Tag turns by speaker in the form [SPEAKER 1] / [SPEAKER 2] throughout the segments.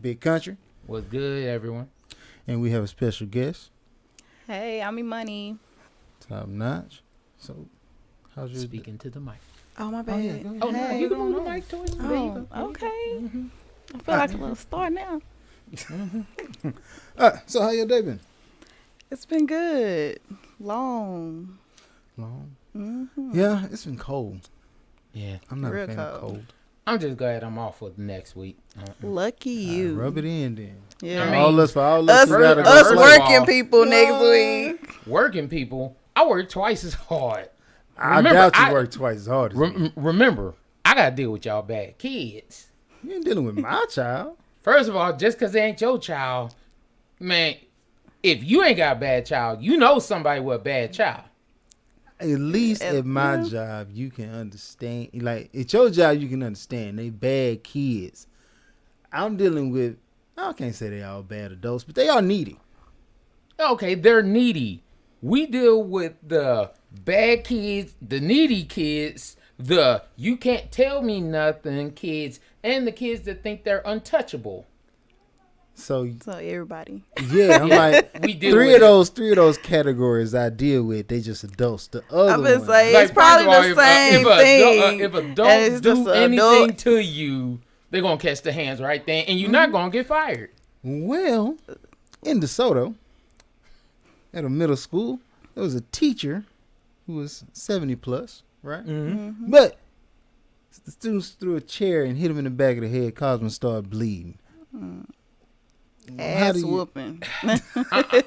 [SPEAKER 1] Big Country.
[SPEAKER 2] What's good, everyone?
[SPEAKER 1] And we have a special guest.
[SPEAKER 3] Hey, I'm Money.
[SPEAKER 1] Top notch. So, how's your...
[SPEAKER 2] Speaking to the mic.
[SPEAKER 3] Oh, my bad.
[SPEAKER 1] Oh, yeah, go ahead.
[SPEAKER 2] Oh, no,
[SPEAKER 3] Hey.
[SPEAKER 2] you can move the mic to it. There you go.
[SPEAKER 3] Oh, okay.
[SPEAKER 2] Mm-hmm.
[SPEAKER 3] I feel like a little star now.
[SPEAKER 1] So, how your day been?
[SPEAKER 3] It's been good. Long.
[SPEAKER 1] Long? Yeah, it's been cold.
[SPEAKER 2] Yeah.
[SPEAKER 1] I'm not
[SPEAKER 3] Real
[SPEAKER 1] a fan of
[SPEAKER 3] cold.
[SPEAKER 1] cold.
[SPEAKER 2] I'm just glad I'm off for the next week.
[SPEAKER 3] Lucky you.
[SPEAKER 1] Rub it in then.
[SPEAKER 3] Yeah.
[SPEAKER 2] I mean,
[SPEAKER 1] all us
[SPEAKER 3] us
[SPEAKER 1] who gotta go
[SPEAKER 2] first of
[SPEAKER 3] working
[SPEAKER 2] all,
[SPEAKER 3] people next week.
[SPEAKER 2] Working people, I work twice as hard.
[SPEAKER 1] I doubt you work twice as hard as me.
[SPEAKER 2] Remember, I got to deal with y'all bad kids.
[SPEAKER 1] You ain't dealing with my child.
[SPEAKER 2] First of all, just because they ain't your child, man, if you ain't got a bad child, you know somebody with a bad child.
[SPEAKER 1] At least at my job, you can understand. Like, at your job, you can understand. They bad kids. I'm dealing with, I can't say they all bad adults, but they are needy.
[SPEAKER 2] Okay, they're needy. We deal with the bad kids, the needy kids, the you can't tell me nothing kids, and the kids that think they're untouchable.
[SPEAKER 1] So
[SPEAKER 3] everybody.
[SPEAKER 1] yeah, I'm like,
[SPEAKER 2] We deal
[SPEAKER 1] three
[SPEAKER 2] with
[SPEAKER 1] of those categories I deal with, they just adults. The other
[SPEAKER 3] I'm gonna
[SPEAKER 1] ones,
[SPEAKER 3] say
[SPEAKER 2] Like,
[SPEAKER 3] it's probably
[SPEAKER 2] first of all,
[SPEAKER 3] the same thing.
[SPEAKER 2] If
[SPEAKER 3] And
[SPEAKER 2] adults
[SPEAKER 3] it's
[SPEAKER 2] do
[SPEAKER 3] just an
[SPEAKER 2] anything
[SPEAKER 3] adult.
[SPEAKER 2] to you, they're gonna catch the hands right then, and you're not gonna get fired.
[SPEAKER 1] well, in DeSoto, at a middle school, there was a teacher who was 70 plus, right?
[SPEAKER 2] Mm-hmm.
[SPEAKER 1] But the students threw a chair and hit him in the back of the head, caused him to start bleeding. How
[SPEAKER 3] Ass
[SPEAKER 1] do you-
[SPEAKER 3] whooping.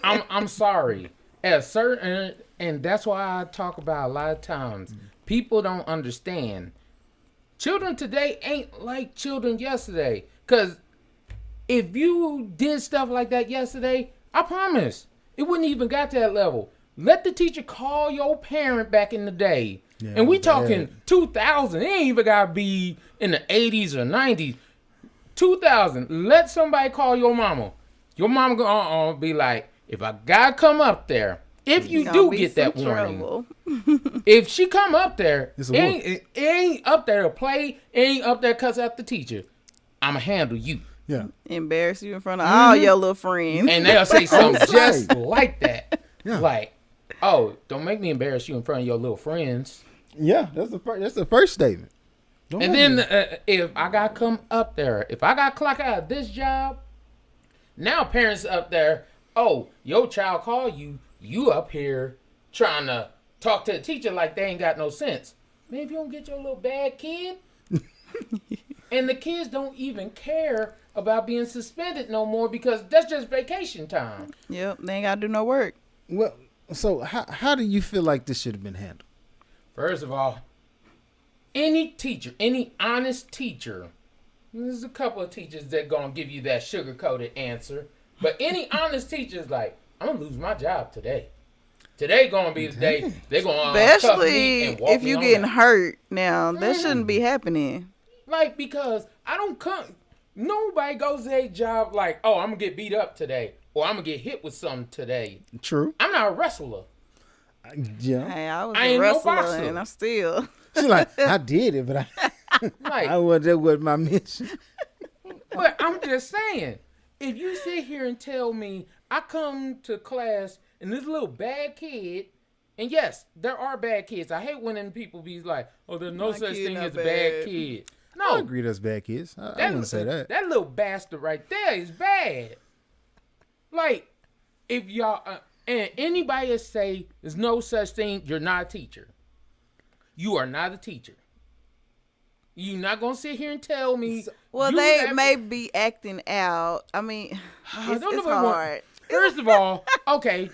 [SPEAKER 2] I'm sorry. At a certain, and that's why I talk about a lot of times. People don't understand. Children today ain't like children yesterday. Cause if you did stuff like that yesterday, I promise it wouldn't even got to that level. Let the teacher call your parent back in the day.
[SPEAKER 1] Yeah,
[SPEAKER 2] And we
[SPEAKER 1] bad.
[SPEAKER 2] talking 2000. It ain't even gotta be in the 80s or 90s. 2000. Let somebody call your mama. Your mama gonna be like, if I gotta come up there, if you do get that warning, if she come up there, it ain't up there to play, it ain't up there cuss out the teacher. I'ma handle you.
[SPEAKER 1] Yeah.
[SPEAKER 3] Embarrass you in front of all your little friends.
[SPEAKER 2] And they'll say something
[SPEAKER 1] That's
[SPEAKER 2] just
[SPEAKER 1] right.
[SPEAKER 2] like that.
[SPEAKER 1] Yeah.
[SPEAKER 2] Like, oh, don't make me embarrass you in front of your little friends.
[SPEAKER 1] Yeah, that's the first statement. Don't
[SPEAKER 2] And
[SPEAKER 1] make
[SPEAKER 2] then
[SPEAKER 1] me.
[SPEAKER 2] if I got to come up there, if I got to clock out of this job, now parents up there, oh, your child call you, you up here trying to talk to the teacher like they ain't got no sense. Man, if you don't get your little bad kid, and the kids don't even care about being suspended no more because that's just vacation time.
[SPEAKER 3] Yep, they ain't gotta do no work.
[SPEAKER 1] Well, so how do you feel like this should have been handled?
[SPEAKER 2] First of all, any teacher, any honest teacher, there's a couple of teachers that gonna give you that sugar-coated answer, but any honest teacher is like, I'm gonna lose my job today. Today gonna be the day they're gonna cuff me
[SPEAKER 3] Especially
[SPEAKER 2] and walk
[SPEAKER 3] if
[SPEAKER 2] me
[SPEAKER 3] you
[SPEAKER 2] on
[SPEAKER 3] getting
[SPEAKER 2] out.
[SPEAKER 3] hurt now. That shouldn't be happening.
[SPEAKER 2] Like, because I don't come, nobody goes to their job like, oh, I'm gonna get beat up today, or I'm gonna get hit with something today.
[SPEAKER 1] True.
[SPEAKER 2] I'm not a wrestler.
[SPEAKER 1] Yeah.
[SPEAKER 3] Hey, I was
[SPEAKER 2] I
[SPEAKER 3] a
[SPEAKER 2] ain't no
[SPEAKER 3] wrestler
[SPEAKER 2] boxer.
[SPEAKER 3] and I'm still.
[SPEAKER 1] She's like, I did it, but
[SPEAKER 2] Like,
[SPEAKER 1] that was my mission.
[SPEAKER 2] but I'm just saying, if you sit here and tell me I come to class and this little bad kid, and yes, there are bad kids. I hate when them people be like, oh, there's no
[SPEAKER 3] My
[SPEAKER 2] such
[SPEAKER 3] kid
[SPEAKER 2] thing
[SPEAKER 3] not
[SPEAKER 2] as a bad
[SPEAKER 3] bad.
[SPEAKER 2] kid.
[SPEAKER 1] I
[SPEAKER 2] No,
[SPEAKER 1] agree that's bad kids. I wouldn't say that.
[SPEAKER 2] That little bastard right there is bad. Like, if y'all, and anybody that say there's no such thing, you're not a teacher. You are not a teacher. You're not going to sit here and tell me.
[SPEAKER 3] Well,
[SPEAKER 2] you
[SPEAKER 3] they
[SPEAKER 2] have-
[SPEAKER 3] may be acting out. I mean, it's
[SPEAKER 2] don't nobody want-
[SPEAKER 3] hard.
[SPEAKER 2] First of all, okay,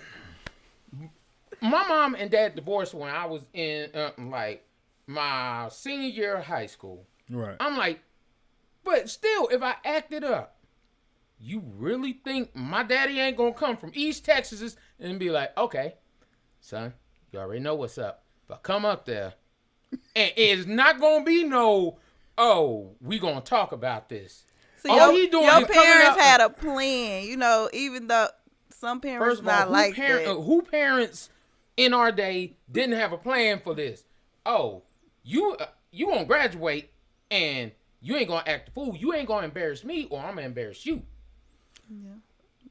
[SPEAKER 2] my mom and dad divorced when I was in like my senior year of high school.
[SPEAKER 1] Right.
[SPEAKER 2] I'm like, but still, if I acted up, you really think my daddy ain't gonna come from East Texas and be like, okay, son, you already know what's up. If I come up there, and it's not gonna be no, oh, we gonna talk about this.
[SPEAKER 3] So
[SPEAKER 2] All
[SPEAKER 3] your,
[SPEAKER 2] he doing
[SPEAKER 3] your
[SPEAKER 2] is coming
[SPEAKER 3] parents
[SPEAKER 2] out-
[SPEAKER 3] had a plan, you know, even though some parents
[SPEAKER 2] First of all,
[SPEAKER 3] not like that.
[SPEAKER 2] who parents in our day didn't have a plan for this? Oh, you won't graduate and you ain't gonna act a fool. You ain't gonna embarrass me, or I'm gonna embarrass you.
[SPEAKER 3] Yeah.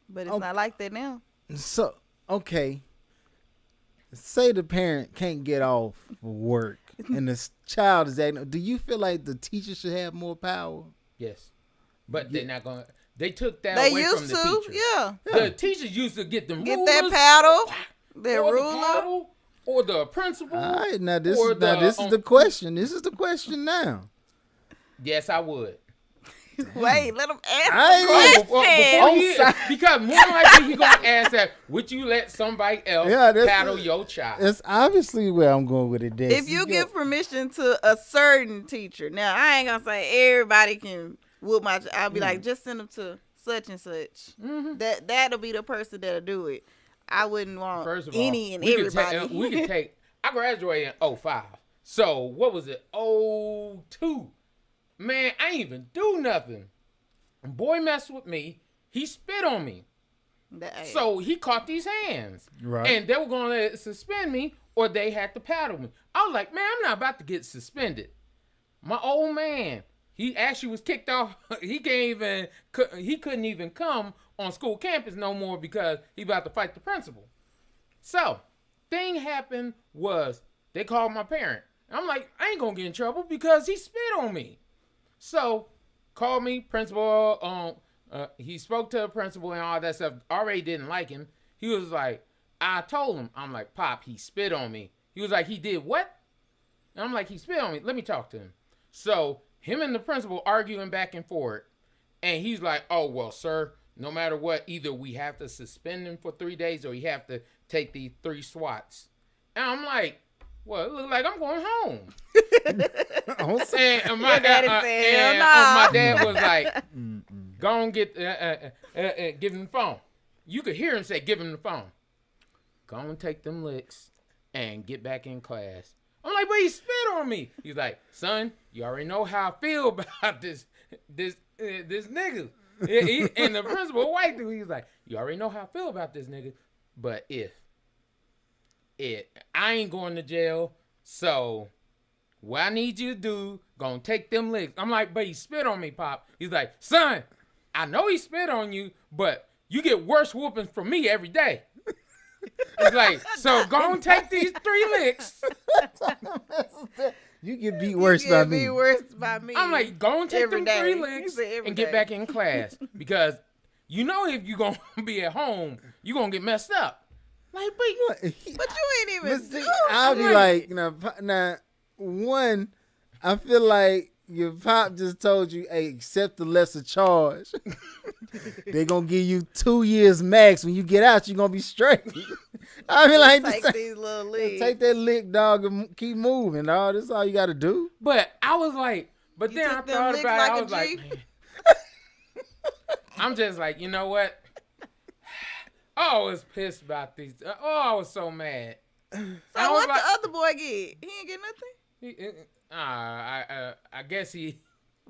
[SPEAKER 3] But it's not like that now.
[SPEAKER 1] So, okay. Say the parent can't get off work and the child is acting. Do you feel like the teacher should have more power?
[SPEAKER 2] Yes. But they're not going to. They took that
[SPEAKER 3] They
[SPEAKER 2] away
[SPEAKER 3] used
[SPEAKER 2] from the
[SPEAKER 3] to,
[SPEAKER 2] teachers.
[SPEAKER 3] yeah.
[SPEAKER 2] The teachers used to get them
[SPEAKER 3] Get
[SPEAKER 2] rulers,
[SPEAKER 3] that paddle, that
[SPEAKER 2] or
[SPEAKER 3] ruler.
[SPEAKER 2] the paddle, or the principal.
[SPEAKER 1] All right, now this
[SPEAKER 2] or
[SPEAKER 1] is the question. This is the question now.
[SPEAKER 2] Yes, I would.
[SPEAKER 3] Wait, let him ask
[SPEAKER 1] I
[SPEAKER 3] the question.
[SPEAKER 2] Because more than likely he gonna ask that. Would you let somebody else paddle your child?
[SPEAKER 1] That's obviously where I'm going with it.
[SPEAKER 3] If you give permission to a certain teacher, now I ain't gonna say everybody can whoop my. I'll be like, just send them to such and such.
[SPEAKER 2] Mm-hmm.
[SPEAKER 3] That'll be the person that'll do it. I wouldn't want
[SPEAKER 2] First of
[SPEAKER 3] any
[SPEAKER 2] all,
[SPEAKER 3] and
[SPEAKER 2] we
[SPEAKER 3] everybody.
[SPEAKER 2] we could take. I graduated in 05. So what was it? 02. Man, I ain't even do nothing. Boy messed with me. He spit on me. So he caught these hands.
[SPEAKER 1] Right.
[SPEAKER 2] And they were going to suspend me or they had to paddle me. I was like, man, I'm not about to get suspended. My old man, he actually was kicked off. He couldn't even come on school campus no more because he about to fight the principal. So, thing happened was they called my parent. I'm like, I ain't going to get in trouble because he spit on me. So, called me, principal. He spoke to the principal and all that stuff. Already didn't like him. He was like, I told him. I'm like, Pop, he spit on me. He was like, he did what? And I'm like, he spit on me. Let me talk to him. So, him and the principal arguing back and forth. And he's like, oh, well, sir, no matter what, either we have to suspend him for 3 days or you have to take these 3 swats. And I'm like, well, it looks like I'm going home. And my dad was like, go and give him the phone. You could hear him say, give him the phone. Go and take them licks and get back in class. I'm like, but he spit on me. He's like, son, you already know how I feel about this nigga. And the principal, white dude, he's like, you already know how I feel about this nigga. But I ain't going to jail, so what I need you to do, gonna take them licks. I'm like, but he spit on me, Pop. He's like, son, I know he spit on you, but you get worse whoopings from me every day. It's like, so go and take these 3 licks.
[SPEAKER 1] You get beat worse by me.
[SPEAKER 2] I'm like, go and take them 3 licks and get back in class. Because you know if you're going to be at home, you're going to get messed up. Like, but you
[SPEAKER 3] ain't even.
[SPEAKER 1] I'll be like, now, one, I feel like your pop just told you, hey, accept the lesser charge. They're going to give you 2 years max. When you get out, you're going to be straight. I mean, like,
[SPEAKER 3] take these little licks.
[SPEAKER 1] Take that lick, dog, and keep moving, dog. That's all you got to do.
[SPEAKER 2] But I was like, then I thought about it. I was like, man. I'm just like, you know what? I was pissed about these. I was so mad.
[SPEAKER 3] So what the other boy get? He ain't get nothing?
[SPEAKER 2] I guess he.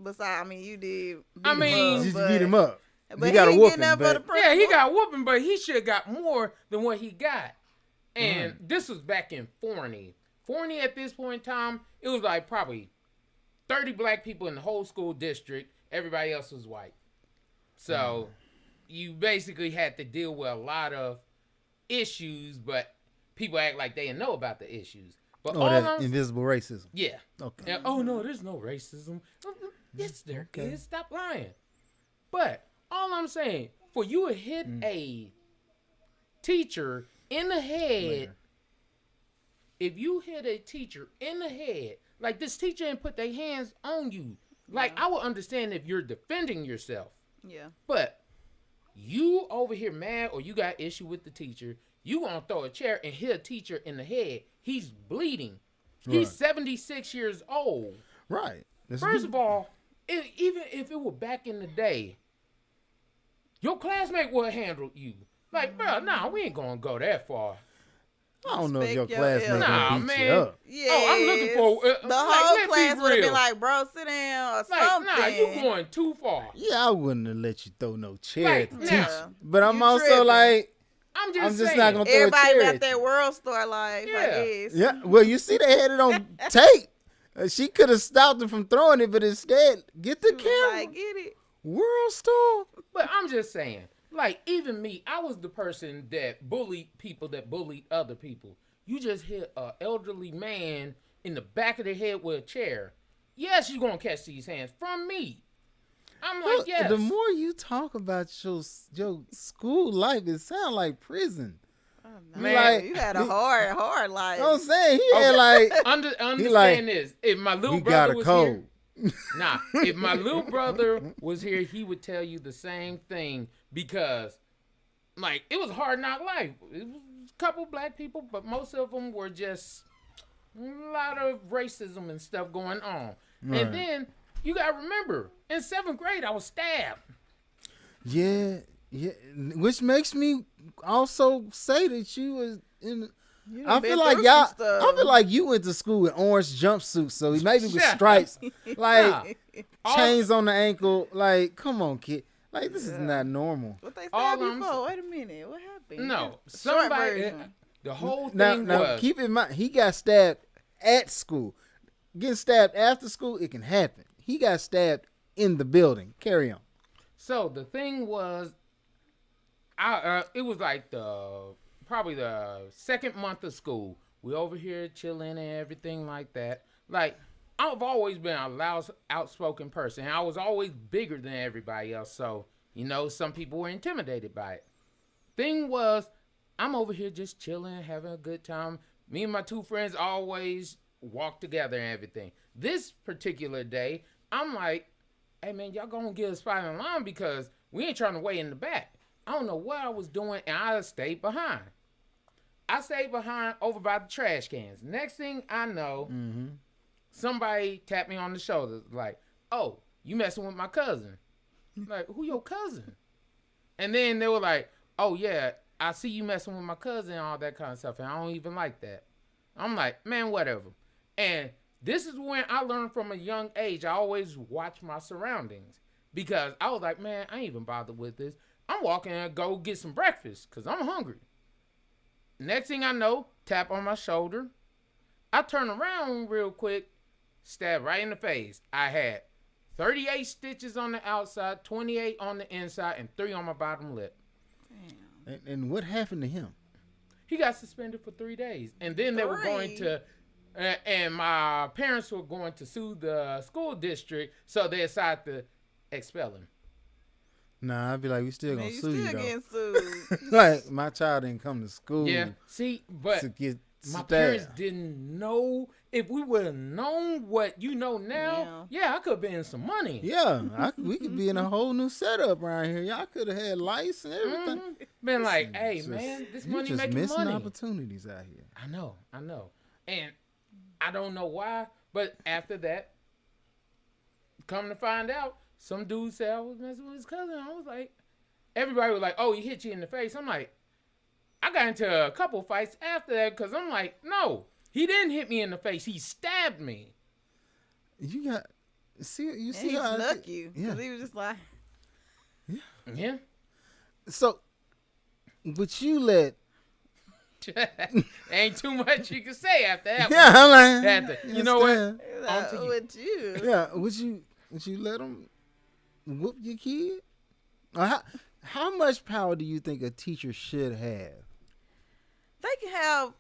[SPEAKER 3] Besides, I mean, you did.
[SPEAKER 1] You beat him up.
[SPEAKER 3] But
[SPEAKER 1] he got a whooping.
[SPEAKER 2] Yeah, he got whooping, but he should have got more than what he got. And this was back in Forney. Forney at this point in time, it was like probably 30 black people in the whole school district. Everybody else was white. So you basically had to deal with a lot of issues, but people act like they didn't know about the issues. But
[SPEAKER 1] that invisible racism.
[SPEAKER 2] Yeah.
[SPEAKER 1] Okay.
[SPEAKER 2] And, no, there's no racism. Yes, there is. Stop lying. But all I'm saying, for you to hit a teacher in the head, if you hit a teacher in the head, like this teacher didn't put their hands on you, like I would understand if you're defending yourself.
[SPEAKER 3] Yeah.
[SPEAKER 2] But you over here mad or you got issue with the teacher, you gonna throw a chair and hit a teacher in the head. He's bleeding. He's 76 years old.
[SPEAKER 1] Right.
[SPEAKER 2] First of all, even if it were back in the day, your classmate would have handled you. Like, bro, nah, we ain't gonna go that far.
[SPEAKER 1] I don't know if your classmate
[SPEAKER 2] nah,
[SPEAKER 1] beat
[SPEAKER 2] man.
[SPEAKER 1] you up.
[SPEAKER 3] Yeah.
[SPEAKER 2] Oh, I'm looking for
[SPEAKER 3] the whole class would have been like, bro, sit down or something.
[SPEAKER 2] Nah, you going too far.
[SPEAKER 1] Yeah, I wouldn't have let you throw no chair at the teacher.
[SPEAKER 3] Yeah.
[SPEAKER 1] But I'm
[SPEAKER 3] You
[SPEAKER 1] also
[SPEAKER 3] tripping.
[SPEAKER 1] like,
[SPEAKER 2] I'm
[SPEAKER 1] just
[SPEAKER 2] saying.
[SPEAKER 1] not gonna throw a chair
[SPEAKER 3] Everybody got
[SPEAKER 1] at
[SPEAKER 3] that
[SPEAKER 1] you.
[SPEAKER 3] world star life, I guess.
[SPEAKER 1] Yeah, well, you see they had it on tape. She could have stopped him from throwing it, but instead, get the camera.
[SPEAKER 3] Like, get it.
[SPEAKER 1] World Star.
[SPEAKER 2] But I'm just saying, like, even me, I was the person that bullied people that bullied other people. You just hit an elderly man in the back of the head with a chair. Yes, you're going to catch these hands from me. I'm like,
[SPEAKER 1] Look,
[SPEAKER 2] yes.
[SPEAKER 1] the more you talk about your school life, it sounds like prison.
[SPEAKER 3] Oh, no.
[SPEAKER 2] Man,
[SPEAKER 3] Like, you had a hard life.
[SPEAKER 1] I'm saying he had like
[SPEAKER 2] Understand
[SPEAKER 1] like,
[SPEAKER 2] this. If my little
[SPEAKER 1] we got
[SPEAKER 2] brother
[SPEAKER 1] a
[SPEAKER 2] was
[SPEAKER 1] code.
[SPEAKER 2] here, if my little brother was here, he would tell you the same thing because, like, it was a hard knock life. It was a couple black people, but most of them were just a lot of racism and stuff going on.
[SPEAKER 1] Right.
[SPEAKER 2] And then you gotta remember, in 7th grade, I was stabbed.
[SPEAKER 1] Yeah, which makes me also say that you was in.
[SPEAKER 3] You
[SPEAKER 1] I
[SPEAKER 3] done
[SPEAKER 1] feel
[SPEAKER 3] been
[SPEAKER 1] like
[SPEAKER 3] through
[SPEAKER 1] y'all.
[SPEAKER 3] some stuff.
[SPEAKER 1] I feel like you went to school with orange jumpsuits, so maybe with stripes, like chains on the ankle. Like, come on, kid. Like, this is not normal.
[SPEAKER 3] What they
[SPEAKER 2] All
[SPEAKER 3] stabbed you
[SPEAKER 2] I'm
[SPEAKER 3] for? Wait a minute. What happened?
[SPEAKER 2] No,
[SPEAKER 3] Short
[SPEAKER 2] somebody.
[SPEAKER 3] version.
[SPEAKER 2] The whole thing
[SPEAKER 1] Now,
[SPEAKER 2] was
[SPEAKER 1] keep in mind, he got stabbed at school. Getting stabbed after school, it can happen. He got stabbed in the building. Carry on.
[SPEAKER 2] so. The thing was, it was like probably the 2nd month of school. We over here chilling and everything like that. Like, I've always been a loud, outspoken person. I was always bigger than everybody else. So, some people were intimidated by it. Thing was, I'm over here just chilling, having a good time. Me and my 2 friends always walk together and everything. This particular day, I'm like, hey, man, y'all gonna get a spot in line because we ain't trying to wait in the back. I don't know what I was doing, and I stayed behind. I stayed behind over by the trash cans. Next thing I know, somebody tapped me on the shoulder, like, oh, you messing with my cousin. Like, who your cousin? And then they were like, oh, yeah, I see you messing with my cousin and all that kind of stuff, and I don't even like that. I'm like, man, whatever. And this is when I learned from a young age. I always watch my surroundings because I was like, man, I ain't even bothered with this. I'm walking and go get some breakfast because I'm hungry. Next thing I know, tap on my shoulder. I turn around real quick, stab right in the face. I had 38 stitches on the outside, 28 on the inside, and 3 on my bottom lip.
[SPEAKER 1] And what happened to him?
[SPEAKER 2] He got suspended for 3 days. And then they were going to, and my parents were going to sue the school district, so they decided to expel him.
[SPEAKER 1] Nah, I'd be like, we still gonna sue you, though.
[SPEAKER 3] Getting sued.
[SPEAKER 1] Like, my child didn't come to school.
[SPEAKER 2] Yeah, see, but
[SPEAKER 1] to get
[SPEAKER 2] my
[SPEAKER 1] stabbed.
[SPEAKER 2] parents didn't know. If we would have known what you know now, I could have been in some money.
[SPEAKER 1] Yeah, we could be in a whole new setup around here. Y'all could have had lights and everything.
[SPEAKER 2] Been like, hey, man, this money
[SPEAKER 1] just
[SPEAKER 2] making
[SPEAKER 1] missing
[SPEAKER 2] money.
[SPEAKER 1] opportunities out here.
[SPEAKER 2] I know. And I don't know why, but after that, come to find out, some dude said I was messing with his cousin. I was like, everybody was like, oh, he hit you in the face. I'm like, I got into a couple fights after that because I'm like, no, he didn't hit me in the face. He stabbed me.
[SPEAKER 1] You got, see
[SPEAKER 3] And
[SPEAKER 1] how
[SPEAKER 3] he
[SPEAKER 1] I
[SPEAKER 3] snuck
[SPEAKER 1] did-
[SPEAKER 3] you.
[SPEAKER 1] Yeah.
[SPEAKER 3] Because he was just like,
[SPEAKER 2] Yeah.
[SPEAKER 1] So, but you let.
[SPEAKER 2] Ain't too much you can say after that.
[SPEAKER 1] Yeah, I'm like.
[SPEAKER 2] Had to- you know what?
[SPEAKER 3] like,
[SPEAKER 2] to you.
[SPEAKER 3] with you.
[SPEAKER 1] Yeah, would you let them whoop your kid? Or how much power do you think a teacher should have?
[SPEAKER 3] They can have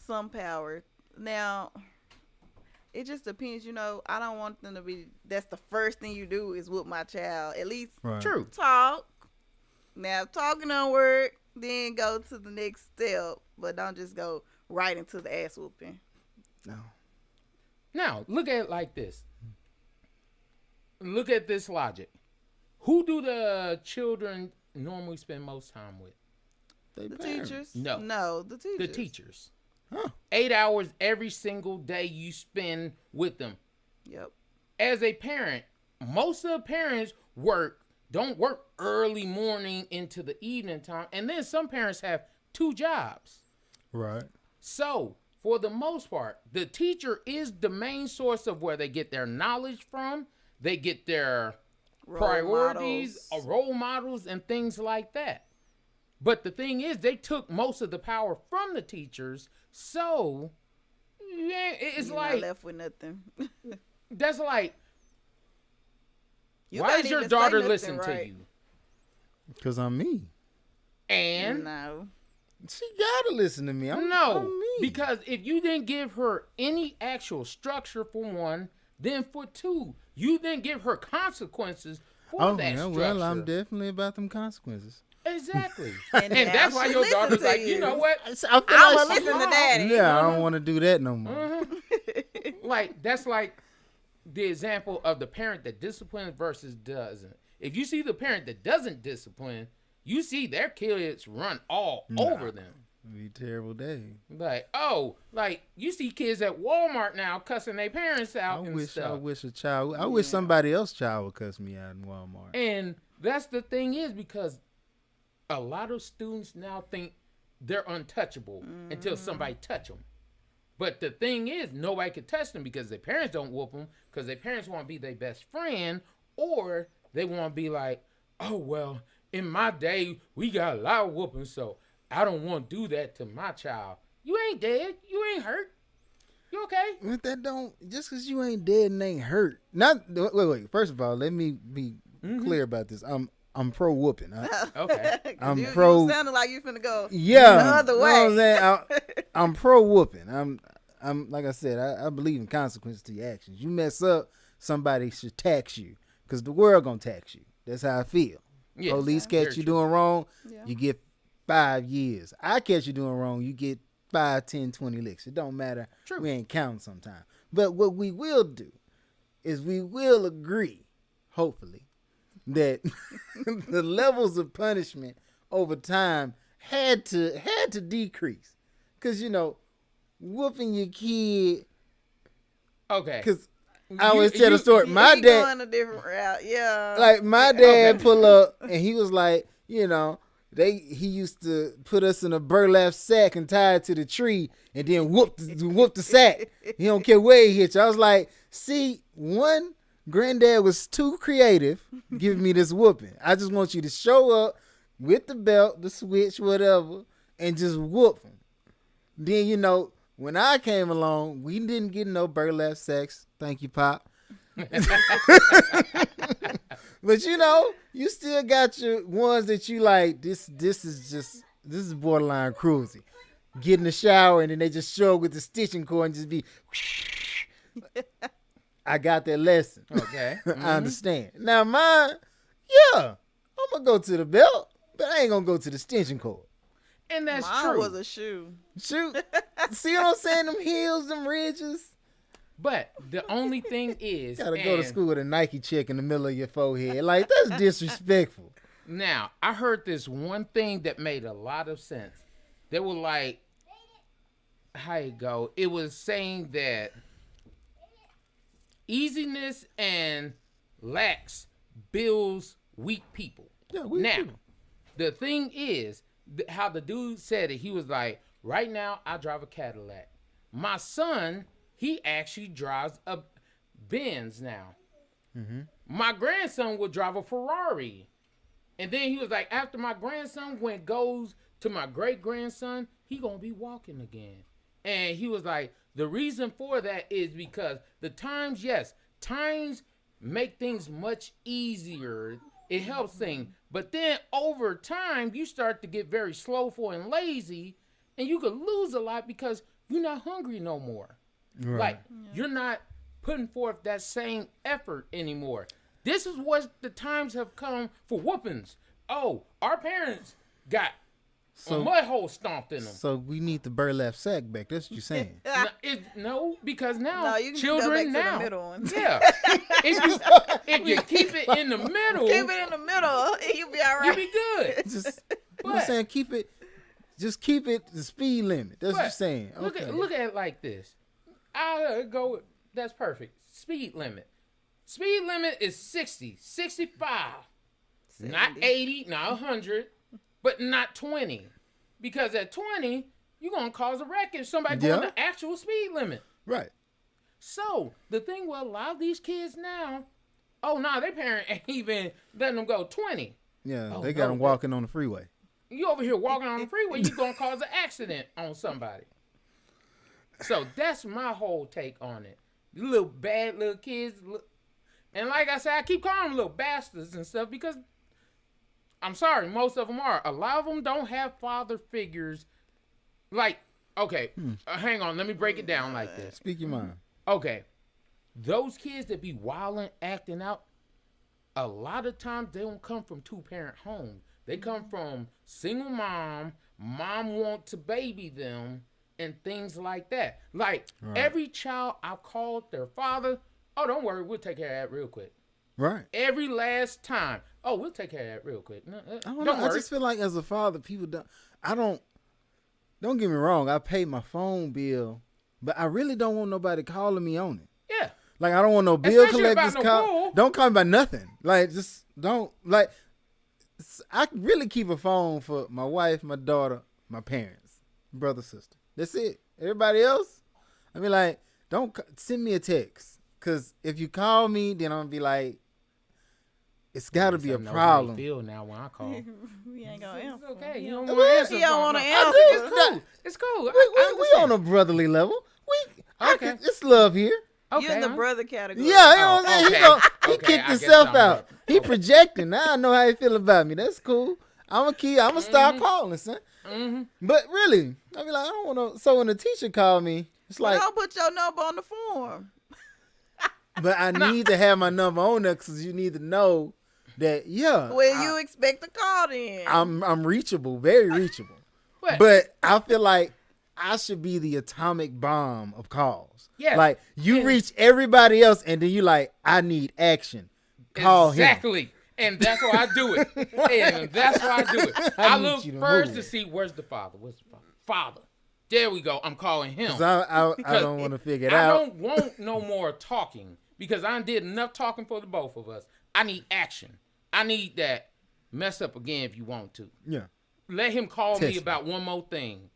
[SPEAKER 3] some power. Now, it just depends, I don't want them to be, that's the first thing you do is whoop my child. At least
[SPEAKER 2] True.
[SPEAKER 3] talk. Now, if talking don't work, then go to the next step. But don't just go right into the ass whooping.
[SPEAKER 1] No.
[SPEAKER 2] Now, look at it like this. Look at this logic. Who do the children normally spend most time with?
[SPEAKER 3] The teachers?
[SPEAKER 2] No.
[SPEAKER 3] The teachers.
[SPEAKER 2] The teachers.
[SPEAKER 1] Huh.
[SPEAKER 2] 8 hours every single day you spend with them.
[SPEAKER 3] Yep.
[SPEAKER 2] As a parent, most of the parents don't work early morning into the evening time. And then some parents have 2 jobs.
[SPEAKER 1] Right.
[SPEAKER 2] So, for the most part, the teacher is the main source of where they get their knowledge from. They get their priorities, role models, and things like that. But the thing is, they took most of the power from the teachers. So, yeah, it's
[SPEAKER 3] You're
[SPEAKER 2] like
[SPEAKER 3] not left with nothing.
[SPEAKER 2] that's like Why is your daughter listening to you?
[SPEAKER 1] Because I'm me.
[SPEAKER 2] And
[SPEAKER 3] no,
[SPEAKER 1] she gotta listen to me. I'm me.
[SPEAKER 2] Because if you didn't give her any actual structure for one, then for two, you didn't give her consequences for that structure.
[SPEAKER 1] Well, I'm definitely about them consequences.
[SPEAKER 2] Exactly.
[SPEAKER 3] and
[SPEAKER 2] that's why your daughter's like, you know what?
[SPEAKER 3] I'm gonna listen to daddy.
[SPEAKER 1] Yeah, I don't want to do that no more.
[SPEAKER 2] Like, that's like the example of the parent that disciplines versus doesn't. If you see the parent that doesn't discipline, you see their kids run all over them.
[SPEAKER 1] It'd be a terrible day.
[SPEAKER 2] Like you see kids at Walmart now cussing their parents out and stuff.
[SPEAKER 1] I wish somebody else's child would cuss me out in Walmart.
[SPEAKER 2] And that's the thing is because a lot of students now think they're untouchable until somebody touch them. But the thing is, nobody can touch them because their parents don't whoop them because their parents want to be their best friend, or they want to be like, oh, well, in my day, we got a lot of whooping, so I don't want to do that to my child. You ain't dead. You ain't hurt. You okay?
[SPEAKER 1] But that don't, just because you ain't dead and ain't hurt. Wait. First of all, let me be clear about this. I'm pro whooping.
[SPEAKER 2] Okay.
[SPEAKER 1] I'm pro.
[SPEAKER 3] You sounded like you finna go
[SPEAKER 1] the other way.
[SPEAKER 3] You know what
[SPEAKER 1] I'm saying? I'm pro whooping. I'm like I said, I believe in consequences to your actions. You mess up, somebody should tax you because the world gonna tax you. That's how I feel.
[SPEAKER 2] Yes,
[SPEAKER 1] police catch you doing wrong, you get 5 years. I catch you doing wrong, you get 5, 10, 20 licks. It don't matter.
[SPEAKER 2] True.
[SPEAKER 1] We ain't counting sometimes. But what we will do is we will agree, hopefully, that the levels of punishment over time had to decrease. Because, whooping your kid.
[SPEAKER 2] Okay.
[SPEAKER 1] Because I always tell the story. My dad
[SPEAKER 3] going a different route. Yeah.
[SPEAKER 1] Like my dad pull up and he was like, he used to put us in a burlap sack and tie it to the tree and then whoop the sack. He don't care where he hit you. I was like, see, one, granddad was too creative giving me this whooping. I just want you to show up with the belt, the switch, whatever, and just whoop him. Then, when I came along, we didn't get no burlap sacks. Thank you, Pop. But you still got your ones that you like. This is borderline cruelty. Get in the shower and then they just show up with the stitching cord and just be. I got that lesson.
[SPEAKER 2] Okay,
[SPEAKER 1] I understand. Now mine, I'm gonna go to the belt, but I ain't gonna go to the stitching cord.
[SPEAKER 2] And that's
[SPEAKER 3] Mine
[SPEAKER 2] true.
[SPEAKER 3] was a shoe.
[SPEAKER 1] Shoot. See what I'm saying? Them heels, them ridges.
[SPEAKER 2] But the only thing is,
[SPEAKER 1] Gotta go to school with a Nike check in the middle of your forehead. Like, that's disrespectful.
[SPEAKER 2] Now, I heard this one thing that made a lot of sense. They were like, how you go? It was saying that easiness and lax builds weak people.
[SPEAKER 1] Yeah,
[SPEAKER 2] now, the thing is, how the dude said it, he was like, right now, I drive a Cadillac. My son, he actually drives a Benz now. Mm-hmm. My grandson will drive a Ferrari. And then he was like, after my grandson, when it goes to my great-grandson, he going to be walking again. And he was like, the reason for that is because the times make things much easier. It helps things. But then over time, you start to get very slowful and lazy, and you could lose a lot because you're not hungry no more. Right. Like, you're not putting forth that same effort anymore. This is what the times have come for whoopings. Oh, our parents got a mud hole stomped in them.
[SPEAKER 1] So we need the burlap sack back. That's what you're saying.
[SPEAKER 2] No, because now
[SPEAKER 3] you can
[SPEAKER 2] children
[SPEAKER 3] go back
[SPEAKER 2] now.
[SPEAKER 3] to the middle one.
[SPEAKER 2] Yeah. if you keep it in the middle.
[SPEAKER 3] Keep it in the middle, you'll be all right.
[SPEAKER 2] You'll be good.
[SPEAKER 1] I'm saying keep it the speed limit. That's what you're saying. Okay.
[SPEAKER 2] Look at it like this. I'll go with, that's perfect. Speed limit. Speed limit is 60, 65. 70. Not 80, not 100, but not 20. Because at 20, you're going to cause a wreck if somebody going the actual speed limit.
[SPEAKER 1] Right.
[SPEAKER 2] So, the thing with a lot of these kids now, their parent ain't even letting them go 20.
[SPEAKER 1] Yeah, they got them walking on the freeway.
[SPEAKER 2] You over here walking on the freeway, you're going to cause an accident on somebody. So that's my whole take on it. Little bad little kids, And like I said, I keep calling them little bastards and stuff because I'm sorry, most of them are. A lot of them don't have father figures. Like, okay, hang on, let me break it down like this.
[SPEAKER 1] Speak your mind.
[SPEAKER 2] Okay, those kids that be wilding, acting out, a lot of times they don't come from two-parent homes. They come from single mom want to baby them, and things like that. Like, every child I called their father, oh, don't worry, we'll take care of that real quick.
[SPEAKER 1] Right.
[SPEAKER 2] Every last time. Oh, we'll take care of that real quick.
[SPEAKER 1] Don't worry. I just feel like as a father, people don't get me wrong, I pay my phone bill, but I really don't want nobody calling me on it.
[SPEAKER 2] Yeah.
[SPEAKER 1] Like, I don't want no bill
[SPEAKER 2] Especially
[SPEAKER 1] collectors
[SPEAKER 2] about no pool.
[SPEAKER 1] Don't call me about nothing. Like, just don't, like, I really keep a phone for my wife, my daughter, my parents, brother, sister. That's it. Everybody else, I mean, like, don't send me a text. Because if you call me, then I'm going to be like, it's got to be a problem.
[SPEAKER 2] I feel now when I call.
[SPEAKER 3] We ain't gonna answer.
[SPEAKER 2] It's okay. You don't want to answer.
[SPEAKER 3] You don't want to answer.
[SPEAKER 2] It's cool. It's cool.
[SPEAKER 1] We on a brotherly level.
[SPEAKER 2] Okay.
[SPEAKER 1] It's love here.
[SPEAKER 2] Okay,
[SPEAKER 3] You're in the brother category.
[SPEAKER 1] Yeah, you know what I'm saying?
[SPEAKER 2] Okay.
[SPEAKER 1] He
[SPEAKER 2] Okay,
[SPEAKER 1] kicked
[SPEAKER 2] I guess
[SPEAKER 1] himself
[SPEAKER 2] I'm
[SPEAKER 1] out.
[SPEAKER 2] up.
[SPEAKER 1] He
[SPEAKER 2] Okay.
[SPEAKER 1] projecting. Now I know how he feel about me. That's cool. I'm gonna start calling, son.
[SPEAKER 2] Mm-hmm.
[SPEAKER 1] But really, I be like, I don't want to. So when the teacher called me, it's
[SPEAKER 3] Well,
[SPEAKER 1] like,
[SPEAKER 3] don't put your number on the form.
[SPEAKER 1] but I need to have my number on there because you need to know that,
[SPEAKER 3] Well, you expect a call then.
[SPEAKER 1] I'm reachable, very reachable.
[SPEAKER 2] What?
[SPEAKER 1] But I feel like I should be the atomic bomb of calls.
[SPEAKER 2] Yes.
[SPEAKER 1] Like, you reach everybody else, and then you like, I need action. Call him.
[SPEAKER 2] Exactly. And that's why I do it. And that's why I do it. I
[SPEAKER 1] need
[SPEAKER 2] look
[SPEAKER 1] you to
[SPEAKER 2] first
[SPEAKER 1] move.
[SPEAKER 2] to see where's the father. Where's the father? Father. There we go. I'm calling him.
[SPEAKER 1] Because I don't want to figure it out.
[SPEAKER 2] I don't want no more talking because I did enough talking for the both of us. I need action. I need that. Mess up again if you want to.
[SPEAKER 1] Yeah.
[SPEAKER 2] Let him call
[SPEAKER 1] Test
[SPEAKER 2] me
[SPEAKER 1] me.
[SPEAKER 2] about one more thing.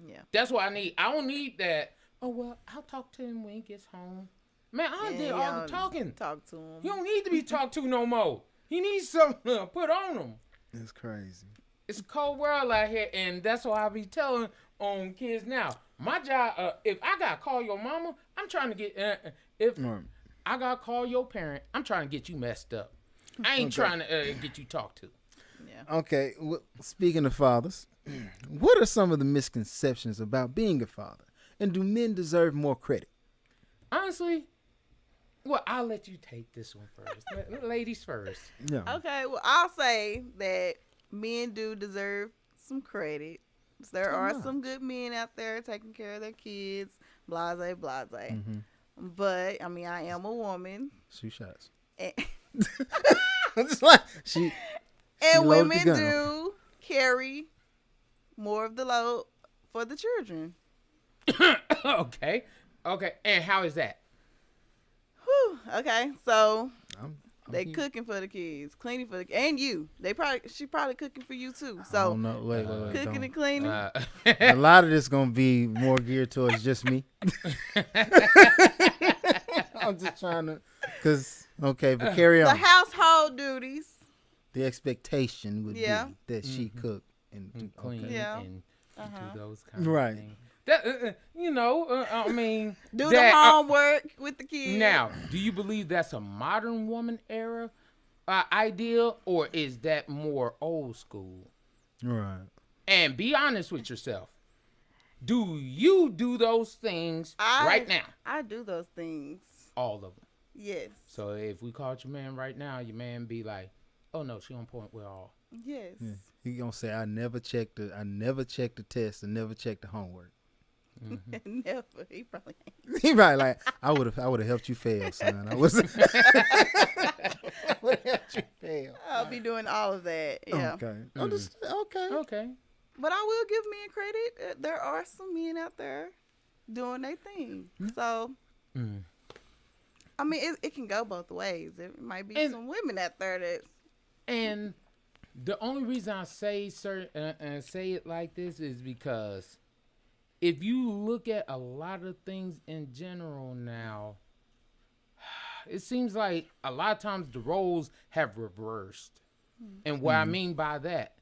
[SPEAKER 3] Yeah.
[SPEAKER 2] That's what I need. I don't need that. Oh, well, I'll talk to him when he gets home. Man, I did all the talking.
[SPEAKER 3] Talk to him.
[SPEAKER 2] He don't need to be talked to no more. He needs something to put on him.
[SPEAKER 1] That's crazy.
[SPEAKER 2] It's a cold world out here, and that's what I be telling on kids now. My job, if I got to call your mama, I'm trying to get, I got to call your parent, I'm trying to get you messed up. I ain't trying to get you talked to.
[SPEAKER 3] Yeah.
[SPEAKER 1] Okay. Well, speaking of fathers, what are some of the misconceptions about being a father? And do men deserve more credit?
[SPEAKER 2] Honestly, well, I'll let you take this one first. Ladies first.
[SPEAKER 1] Yeah.
[SPEAKER 3] Okay, well, I'll say that men do deserve some credit. There are some good men out there taking care of their kids, blase, blase.
[SPEAKER 1] Mm-hmm.
[SPEAKER 3] But, I mean, I am a woman.
[SPEAKER 1] Shoot shots.
[SPEAKER 3] And,
[SPEAKER 1] Just like she
[SPEAKER 3] and
[SPEAKER 1] loaded
[SPEAKER 3] women
[SPEAKER 1] the gun.
[SPEAKER 3] do carry more of the load for the children.
[SPEAKER 2] Okay. And how is that?
[SPEAKER 3] Whew. Okay, so
[SPEAKER 1] I'm
[SPEAKER 3] they
[SPEAKER 1] keep-
[SPEAKER 3] cooking for the kids, cleaning for the and you. She probably cooking for you too.
[SPEAKER 1] I
[SPEAKER 3] So
[SPEAKER 1] don't know. Wait.
[SPEAKER 3] cooking
[SPEAKER 1] don't.
[SPEAKER 3] and cleaning.
[SPEAKER 1] A lot of this gonna be more geared towards just me. I'm just trying to, but carry
[SPEAKER 3] The
[SPEAKER 1] on.
[SPEAKER 3] household duties.
[SPEAKER 1] The expectation would
[SPEAKER 3] Yeah.
[SPEAKER 1] be that she cook and do
[SPEAKER 2] Clean
[SPEAKER 1] okay.
[SPEAKER 3] Yeah.
[SPEAKER 2] and
[SPEAKER 3] Uh-huh.
[SPEAKER 2] do those kind
[SPEAKER 1] Right.
[SPEAKER 2] of things. That, I mean,
[SPEAKER 3] Do
[SPEAKER 2] that,
[SPEAKER 3] the homework with the kids.
[SPEAKER 2] now, do you believe that's a modern woman era ideal, or is that more old school?
[SPEAKER 1] Right.
[SPEAKER 2] And be honest with yourself. Do you do those things right now?
[SPEAKER 3] I do those things.
[SPEAKER 2] All of them.
[SPEAKER 3] Yes.
[SPEAKER 2] So if we called your man right now, your man be like, "Oh no, she on point with all."
[SPEAKER 3] Yes.
[SPEAKER 1] Yeah. He gonna say I never checked the test and never checked the homework.
[SPEAKER 3] Never. He probably ain't.
[SPEAKER 1] He probably like I would have helped you fail, son. I would have helped you fail.
[SPEAKER 3] I'll be doing all of that. Yeah.
[SPEAKER 1] Okay. Okay.
[SPEAKER 2] Okay.
[SPEAKER 3] But I will give men credit. There are some men out there doing their thing. So, I mean, it can go both ways. There might be some women out there that.
[SPEAKER 2] And the only reason I say say it like this is because if you look at a lot of things in general now, it seems like a lot of times the roles have reversed. And what I mean by that,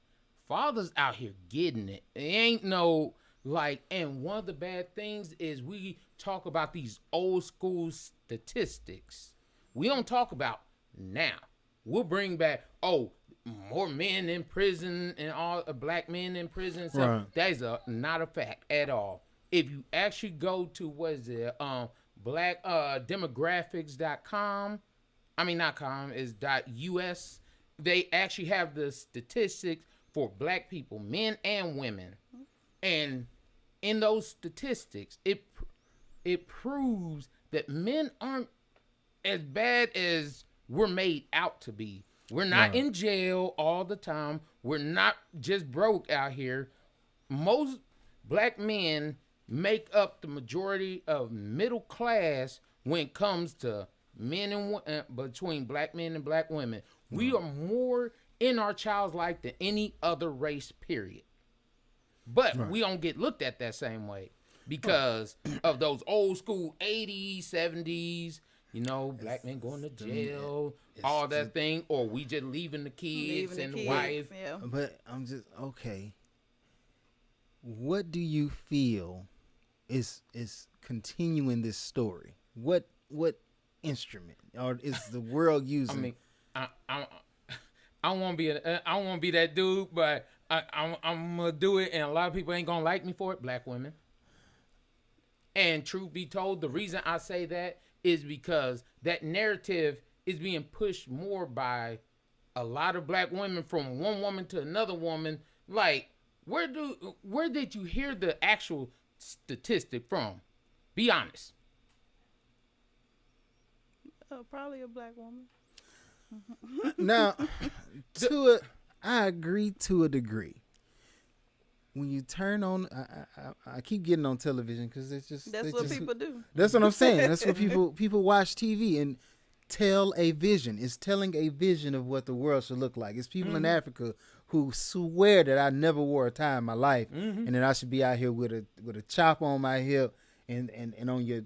[SPEAKER 2] fathers out here getting it. It ain't no like, and one of the bad things is we talk about these old school statistics We don't talk about now. We'll bring back, more men in prison and all black men in prison and stuff.
[SPEAKER 1] Right.
[SPEAKER 2] That is not a fact at all. If you actually go to black demographics.com, I mean not com, is .us, they actually have the statistics for black people, men and women. And in those statistics, it proves that men aren't as bad as we're made out to be. We're not in jail all the time. We're not just broke out here. Most black men make up the majority of middle class when it comes to men and between black men and black women. We are more in our child's life than any other race, period. But we don't get looked at that same way because of those old school 80s, 70s, black men going to jail, all that thing, or we just leaving the kids and the wife.
[SPEAKER 3] Yeah.
[SPEAKER 1] But I'm just, okay. What do you feel is continuing this story? What instrument or is the world using?
[SPEAKER 2] I mean, I won't be that dude, but I'm gonna do it, and a lot of people ain't gonna like me for it. Black women. And truth be told, the reason I say that is because that narrative is being pushed more by a lot of black women from one woman to another woman. Like, where did you hear the actual statistic from? Be honest.
[SPEAKER 3] Probably a black woman.
[SPEAKER 1] Now, I agree to a degree. When you turn on, I keep getting on television because
[SPEAKER 3] that's what people do.
[SPEAKER 1] That's what I'm saying. That's what people watch TV and tell a vision. It's telling a vision of what the world should look like. It's people in Africa who swear that I never wore a tie in my life, and that I should be out here with a chop on my hip and on your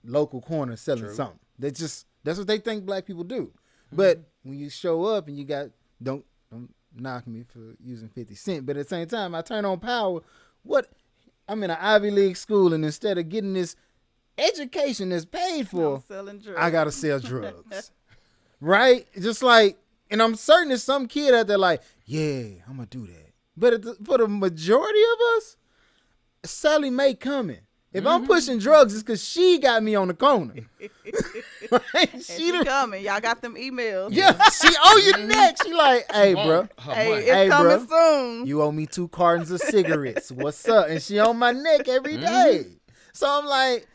[SPEAKER 1] local corner selling something. That's what they think black people do. But when you show up and you don't knock me for using 50 Cent, but at the same time, I turn on Power. I'm in an Ivy League school, and instead of getting this education that's paid for, I got to sell drugs. Right? Just like, and I'm certain there's some kid out there like, yeah, I'm going to do that. But for the majority of us, Sally Mae coming. If I'm pushing drugs, it's because she got me on the corner.
[SPEAKER 3] Right? She coming. Y'all got them emails.
[SPEAKER 1] Yeah, she owe you next. She like, hey, bro.
[SPEAKER 3] Hey, it's coming soon.
[SPEAKER 1] You owe me 2 cartons of cigarettes. What's up? And she on my neck every day. So I'm like,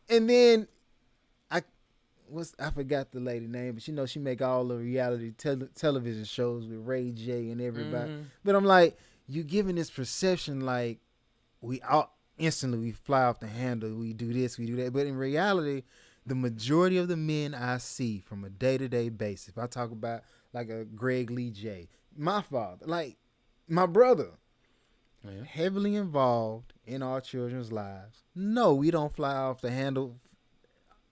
[SPEAKER 1] and then I forgot the lady name, but she make all the reality television shows with Ray J and everybody. But I'm like, you giving this perception like instantly we fly off the handle, we do this, we do that. But in reality, the majority of the men I see from a day-to-day basis, if I talk about like a Greg Lee J, my father, like my brother, heavily involved in our children's lives. No, we don't fly off the handle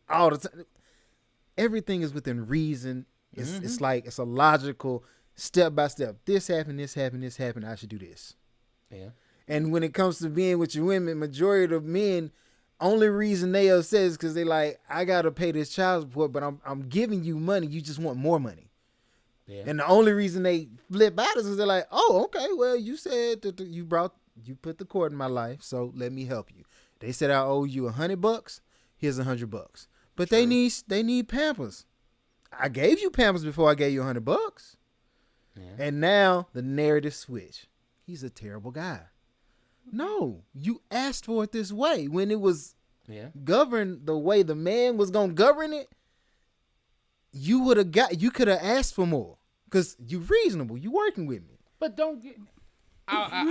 [SPEAKER 1] all the time. Everything is within reason. It's like, it's a logical step by step. This happened, this happened, this happened. I should do this.
[SPEAKER 2] Yeah.
[SPEAKER 1] And when it comes to being with your women, majority of men, only reason they upset is because they like, I gotta pay this child support, but I'm giving you money. You just want more money. Yeah. And the only reason they flip out is because they're like, oh, okay, well, you said that you put the cord in my life, so let me help you. They said I owe you $100. Here's $100. But they need Pampers. I gave you Pampers before I gave you $100. Yeah. And now the narrative switch. He's a terrible guy. No, you asked for it this way. When it was governed the way the man was gonna govern it, you could have asked for more because you reasonable. You working with me.
[SPEAKER 2] But don't get. I'm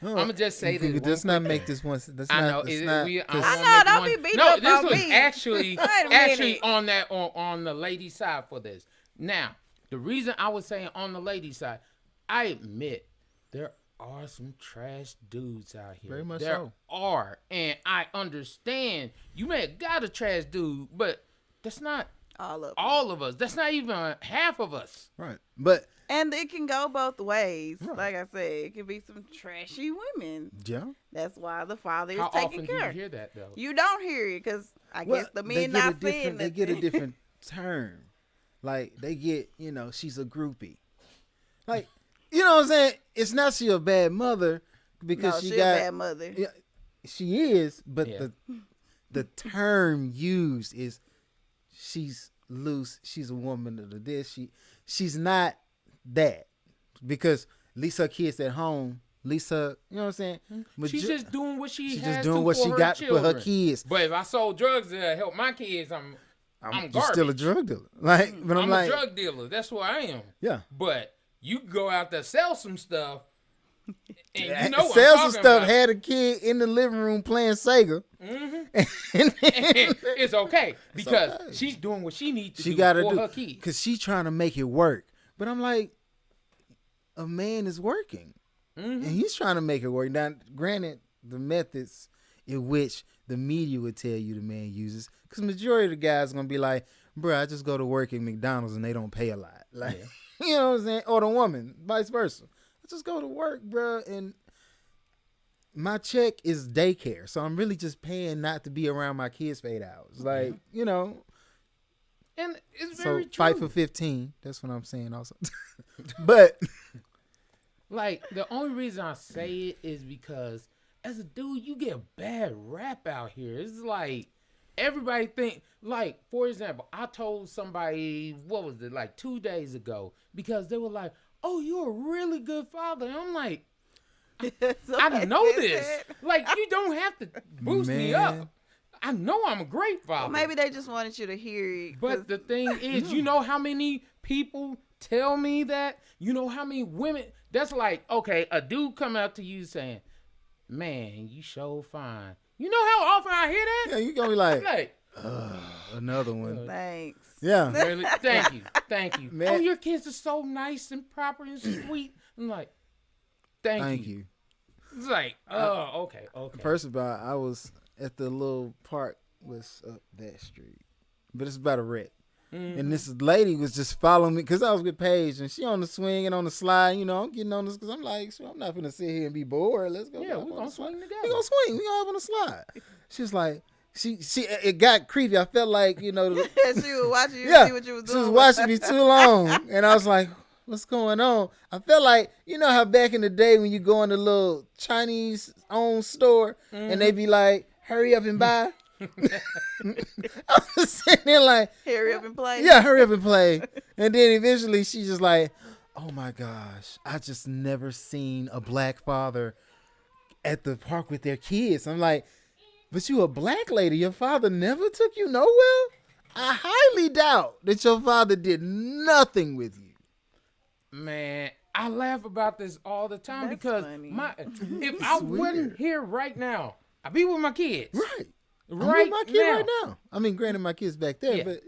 [SPEAKER 2] gonna just say this.
[SPEAKER 1] Let's not make this one.
[SPEAKER 2] I know.
[SPEAKER 3] Don't be beating up
[SPEAKER 2] this
[SPEAKER 3] on
[SPEAKER 2] was
[SPEAKER 3] me.
[SPEAKER 2] actually on the lady side for this. Now, the reason I was saying on the lady side, I admit there are some trash dudes out here.
[SPEAKER 1] Very much
[SPEAKER 2] there
[SPEAKER 1] so.
[SPEAKER 2] are, and I understand you may have got a trash dude, but that's not all of us. That's not even half of us.
[SPEAKER 1] Right.
[SPEAKER 3] And it can go both ways. Right. Like I said, it can be some trashy women.
[SPEAKER 1] Yeah.
[SPEAKER 3] That's why the father is
[SPEAKER 2] How
[SPEAKER 3] taking
[SPEAKER 2] often
[SPEAKER 3] care.
[SPEAKER 2] Do you hear that though?
[SPEAKER 3] You don't hear it because I guess the men not saying that.
[SPEAKER 1] They get a different term. Like they get, she's a groupie. Like, you know what I'm saying? It's not she a bad mother because
[SPEAKER 3] she
[SPEAKER 1] got
[SPEAKER 3] a bad mother.
[SPEAKER 1] Yeah, she is, but the term used is she's loose. She's a woman of the this. She's not that because at least her kids at home. Lisa, you know what I'm saying?
[SPEAKER 2] She's just doing what she's
[SPEAKER 1] just doing what she got
[SPEAKER 2] children.
[SPEAKER 1] for her kids.
[SPEAKER 2] But if I sold drugs to help my kids, I'm garbage.
[SPEAKER 1] Still a drug dealer. Like, but I'm like
[SPEAKER 2] a drug dealer. That's what I am.
[SPEAKER 1] Yeah.
[SPEAKER 2] But you go out there sell some stuff, and you know what
[SPEAKER 1] sell
[SPEAKER 2] I'm
[SPEAKER 1] some stuff.
[SPEAKER 2] about.
[SPEAKER 1] Had a kid in the living room playing Sega.
[SPEAKER 2] It's okay because she's doing what she needs to do for her kids.
[SPEAKER 1] Because she's trying to make it work. But I'm like, a man is working. And he's trying to make it work. Now, granted, the methods in which the media would tell you the man uses, because majority of the guys are going to be like, bro, I just go to work at McDonald's and they don't pay a lot. Like, you know what I'm saying? Or the woman, vice versa. I just go to work, bro, and my check is daycare. So I'm really just paying not to be around my kids for 8 hours. Like,
[SPEAKER 2] And it's very true.
[SPEAKER 1] Fight for 15. That's what I'm saying also. But...
[SPEAKER 2] Like, the only reason I say it is because as a dude, you get a bad rap out here. It's like everybody think, like, for example, I told somebody, what was it, like 2 days ago, because they were like, oh, you're a really good father. And I'm like, I know this. Like, you don't have to boost me up. I know I'm a great father.
[SPEAKER 3] Well, maybe they just wanted you to hear it.
[SPEAKER 2] But the thing is, you know how many people tell me that? You know how many women... That's like, okay, a dude come out to you saying, man, you so fine. You know how often I hear that?
[SPEAKER 1] Yeah, you gonna be like another one.
[SPEAKER 3] Thanks.
[SPEAKER 1] Yeah.
[SPEAKER 2] Really? Thank you. Man. Oh, your kids are so nice and proper and sweet. I'm like, thank you. It's like, okay.
[SPEAKER 1] First of all, I was at the little park was up that street. But it's about a wreck. And this lady was just following me because I was with Paige and she on the swing and on the slide. I'm getting on this because I'm like, I'm not going to sit here and be bored. Let's go.
[SPEAKER 2] Yeah, we're going to swing together.
[SPEAKER 1] We're going to swing. We're going to have on the slide. She's like, it got creepy. I felt like, she was
[SPEAKER 3] watching you see what you was doing.
[SPEAKER 1] She was watching me too long. And I was like, what's going on? I felt like, how back in the day when you go in the little Chinese-owned store and they be like, hurry up and buy. I was sitting there like,
[SPEAKER 3] hurry up and play.
[SPEAKER 1] Yeah, hurry up and play. And then eventually she's just like, oh my gosh, I just never seen a black father at the park with their kids. I'm like, but you a black lady. Your father never took you nowhere? I highly doubt that your father did nothing with you.
[SPEAKER 2] Man, I laugh about this all the time. That's because if I wasn't here right now, I'd be with my kids.
[SPEAKER 1] Right. I'm with my kid right now. I mean, granted, my kid's back there, but,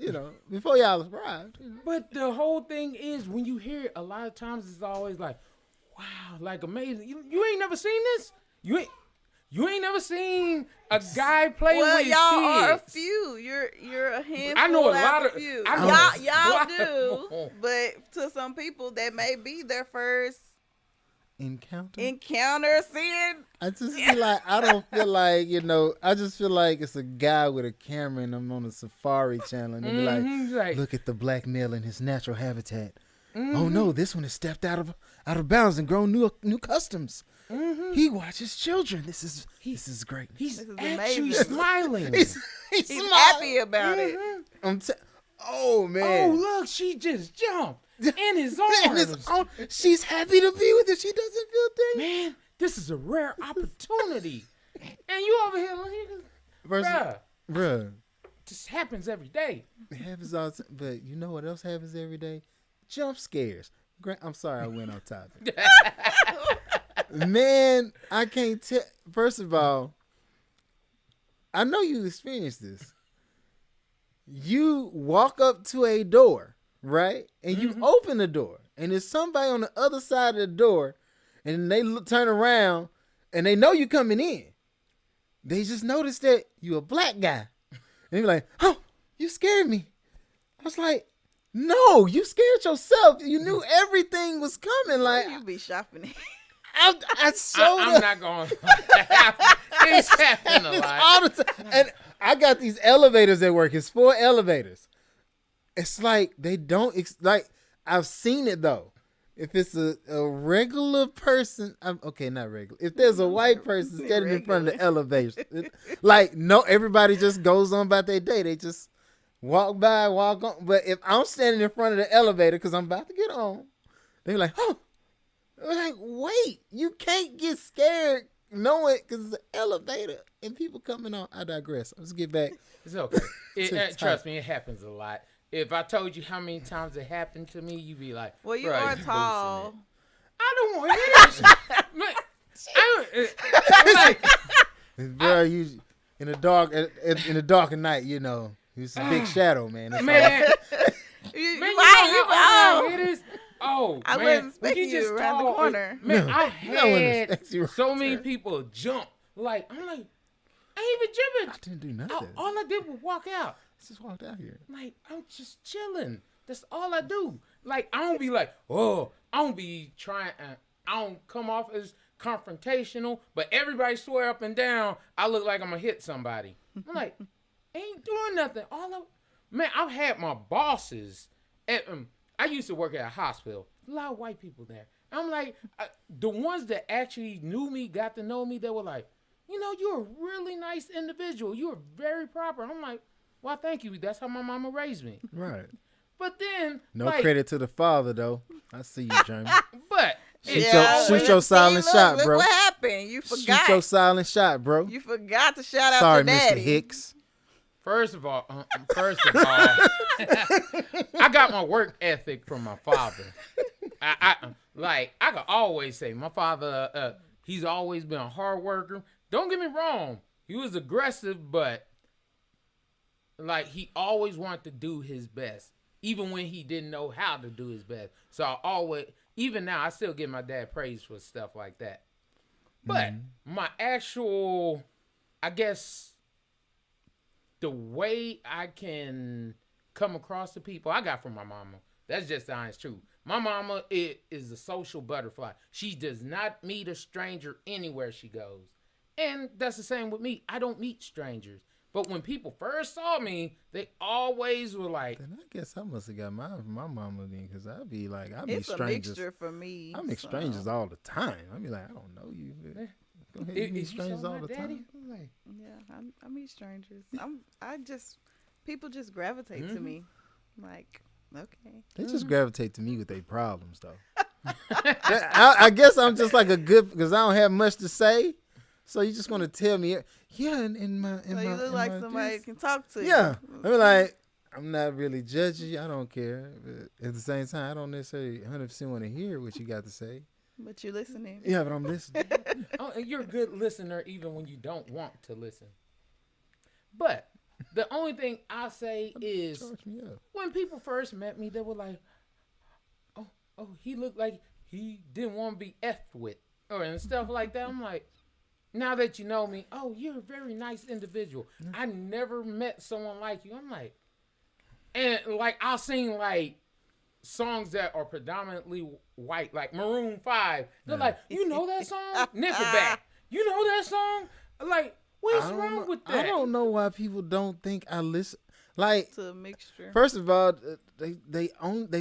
[SPEAKER 1] before y'all arrived.
[SPEAKER 2] But the whole thing is, when you hear it, a lot of times it's always like, wow, like amazing. You ain't never seen this? You ain't never seen a guy play with his
[SPEAKER 3] y'all
[SPEAKER 2] kids.
[SPEAKER 3] Are a few. You're a handful.
[SPEAKER 2] I know a lot of
[SPEAKER 3] few.
[SPEAKER 2] Y'all
[SPEAKER 3] do. But to some people, that may be their first encounter seeing.
[SPEAKER 1] I just feel like I don't feel like I just feel like it's a guy with a camera and I'm on a Safari channel and they be like, look at the black male in his natural habitat. Oh no, this one has stepped out of bounds and grown new customs. He watches children. This is great.
[SPEAKER 2] He's actually smiling.
[SPEAKER 1] He's
[SPEAKER 3] happy about it.
[SPEAKER 1] Oh man!
[SPEAKER 2] Oh look, she just jumped in his arms.
[SPEAKER 1] She's happy to be with him. She doesn't feel things.
[SPEAKER 2] Man, this is a rare opportunity. And you over here, bruh. This happens every day.
[SPEAKER 1] It happens all the time. But you know what else happens every day? Jump scares. I'm sorry I went off topic. Man, I can't tell. First of all, I know you experienced this. You walk up to a door, right? And you open the door. And there's somebody on the other side of the door. And they turn around. And they know you coming in. They just noticed that you a black guy. And they be like, oh, you scared me. I was like, no, you scared yourself. You knew everything was coming. Like,
[SPEAKER 3] you be shopping.
[SPEAKER 2] I'm not going. It's happening a lot.
[SPEAKER 1] All the time. And I got these elevators at work. It's 4 elevators. it's like they don't like. I've seen it though. If it's a regular person, okay, not regular. If there's a white person standing in front of the elevator, like no, everybody just goes on about their day. They just walk by, walk on. But if I'm standing in front of the elevator because I'm about to get on, they're like, oh, I'm like, wait, you can't get scared knowing because it's an elevator and people coming on. I digress. Let's get back.
[SPEAKER 2] It's okay. Trust me, it happens a lot. If I told you how many times it happened to me, you'd be like,
[SPEAKER 3] well, you are tall.
[SPEAKER 2] I don't want to hear that.
[SPEAKER 1] Bro, you in the dark in the dark at night, you know, it's a big shadow, man.
[SPEAKER 2] Man, you know how it is. Oh,
[SPEAKER 3] I
[SPEAKER 2] man,
[SPEAKER 3] wasn't expecting you around the corner.
[SPEAKER 2] Man, I had so many people jump. Like, I'm like, I ain't even jumping.
[SPEAKER 1] I didn't do nothing.
[SPEAKER 2] All I did was walk out.
[SPEAKER 1] I just walked out here.
[SPEAKER 2] Like, I'm just chilling. That's all I do. Like, I don't be like, oh, I don't be trying. I don't come off as confrontational, but everybody swear up and down I look like I'm gonna hit somebody. I'm like, ain't doing nothing. Man, I've had my bosses at. I used to work at a hospital. A lot of white people there. I'm like, the ones that actually knew me, got to know me, they were like, you know, you're a really nice individual. You're very proper. I'm like, well, thank you. That's how my mama raised me.
[SPEAKER 1] Right.
[SPEAKER 2] But then,
[SPEAKER 1] no credit to the father, though. I see you, Jeremy.
[SPEAKER 2] But
[SPEAKER 1] shoot your silent shot, bro.
[SPEAKER 3] Look what happened? You forgot.
[SPEAKER 1] Shoot your silent shot, bro.
[SPEAKER 3] You forgot to shout out
[SPEAKER 1] Sorry,
[SPEAKER 3] to Daddy.
[SPEAKER 1] Mr. Hicks.
[SPEAKER 2] First of all, I got my work ethic from my father. I could always say my father. He's always been a hard worker. Don't get me wrong. He was aggressive, but like he always wanted to do his best, even when he didn't know how to do his best. So even now, I still give my dad praise for stuff like that. But my actual, I guess, the way I can come across to people, I got from my mama. That's just the honest truth. My mama is a social butterfly. She does not meet a stranger anywhere she goes. And that's the same with me. I don't meet strangers. But when people first saw me, they always were like...
[SPEAKER 1] Then I guess I must have got mine from my mama then, because I meet
[SPEAKER 3] it's
[SPEAKER 1] strangers.
[SPEAKER 3] It's a mixture for me.
[SPEAKER 1] I meet strangers all the time. I be like, I don't know you. Go ahead, you meet strangers all the time.
[SPEAKER 3] Like, yeah, I meet strangers. People just gravitate to me. I'm like, okay.
[SPEAKER 1] They just gravitate to me with their problems, though. I guess I'm just like because I don't have much to say. So you just want to tell me, yeah,
[SPEAKER 3] you look like somebody can talk to you.
[SPEAKER 1] Yeah, I mean, like, I'm not really judging you. I don't care. But at the same time, I don't necessarily 100% want to hear what you got to say.
[SPEAKER 3] But you're listening.
[SPEAKER 1] Yeah, but I'm listening.
[SPEAKER 2] And you're a good listener even when you don't want to listen. But the only thing I say is when people first met me, they were like, oh, he looked like he didn't want to be effed with and stuff like that. I'm like, now that you know me, oh, you're a very nice individual. I never met someone like you. I'm like, and like I'll sing like songs that are predominantly white, like Maroon 5. They're like, you know that song? Nickelback. You know that song? Like, what's wrong with that?
[SPEAKER 1] I don't know why people don't think I listen. Like,
[SPEAKER 3] it's a mixture.
[SPEAKER 1] First of all, they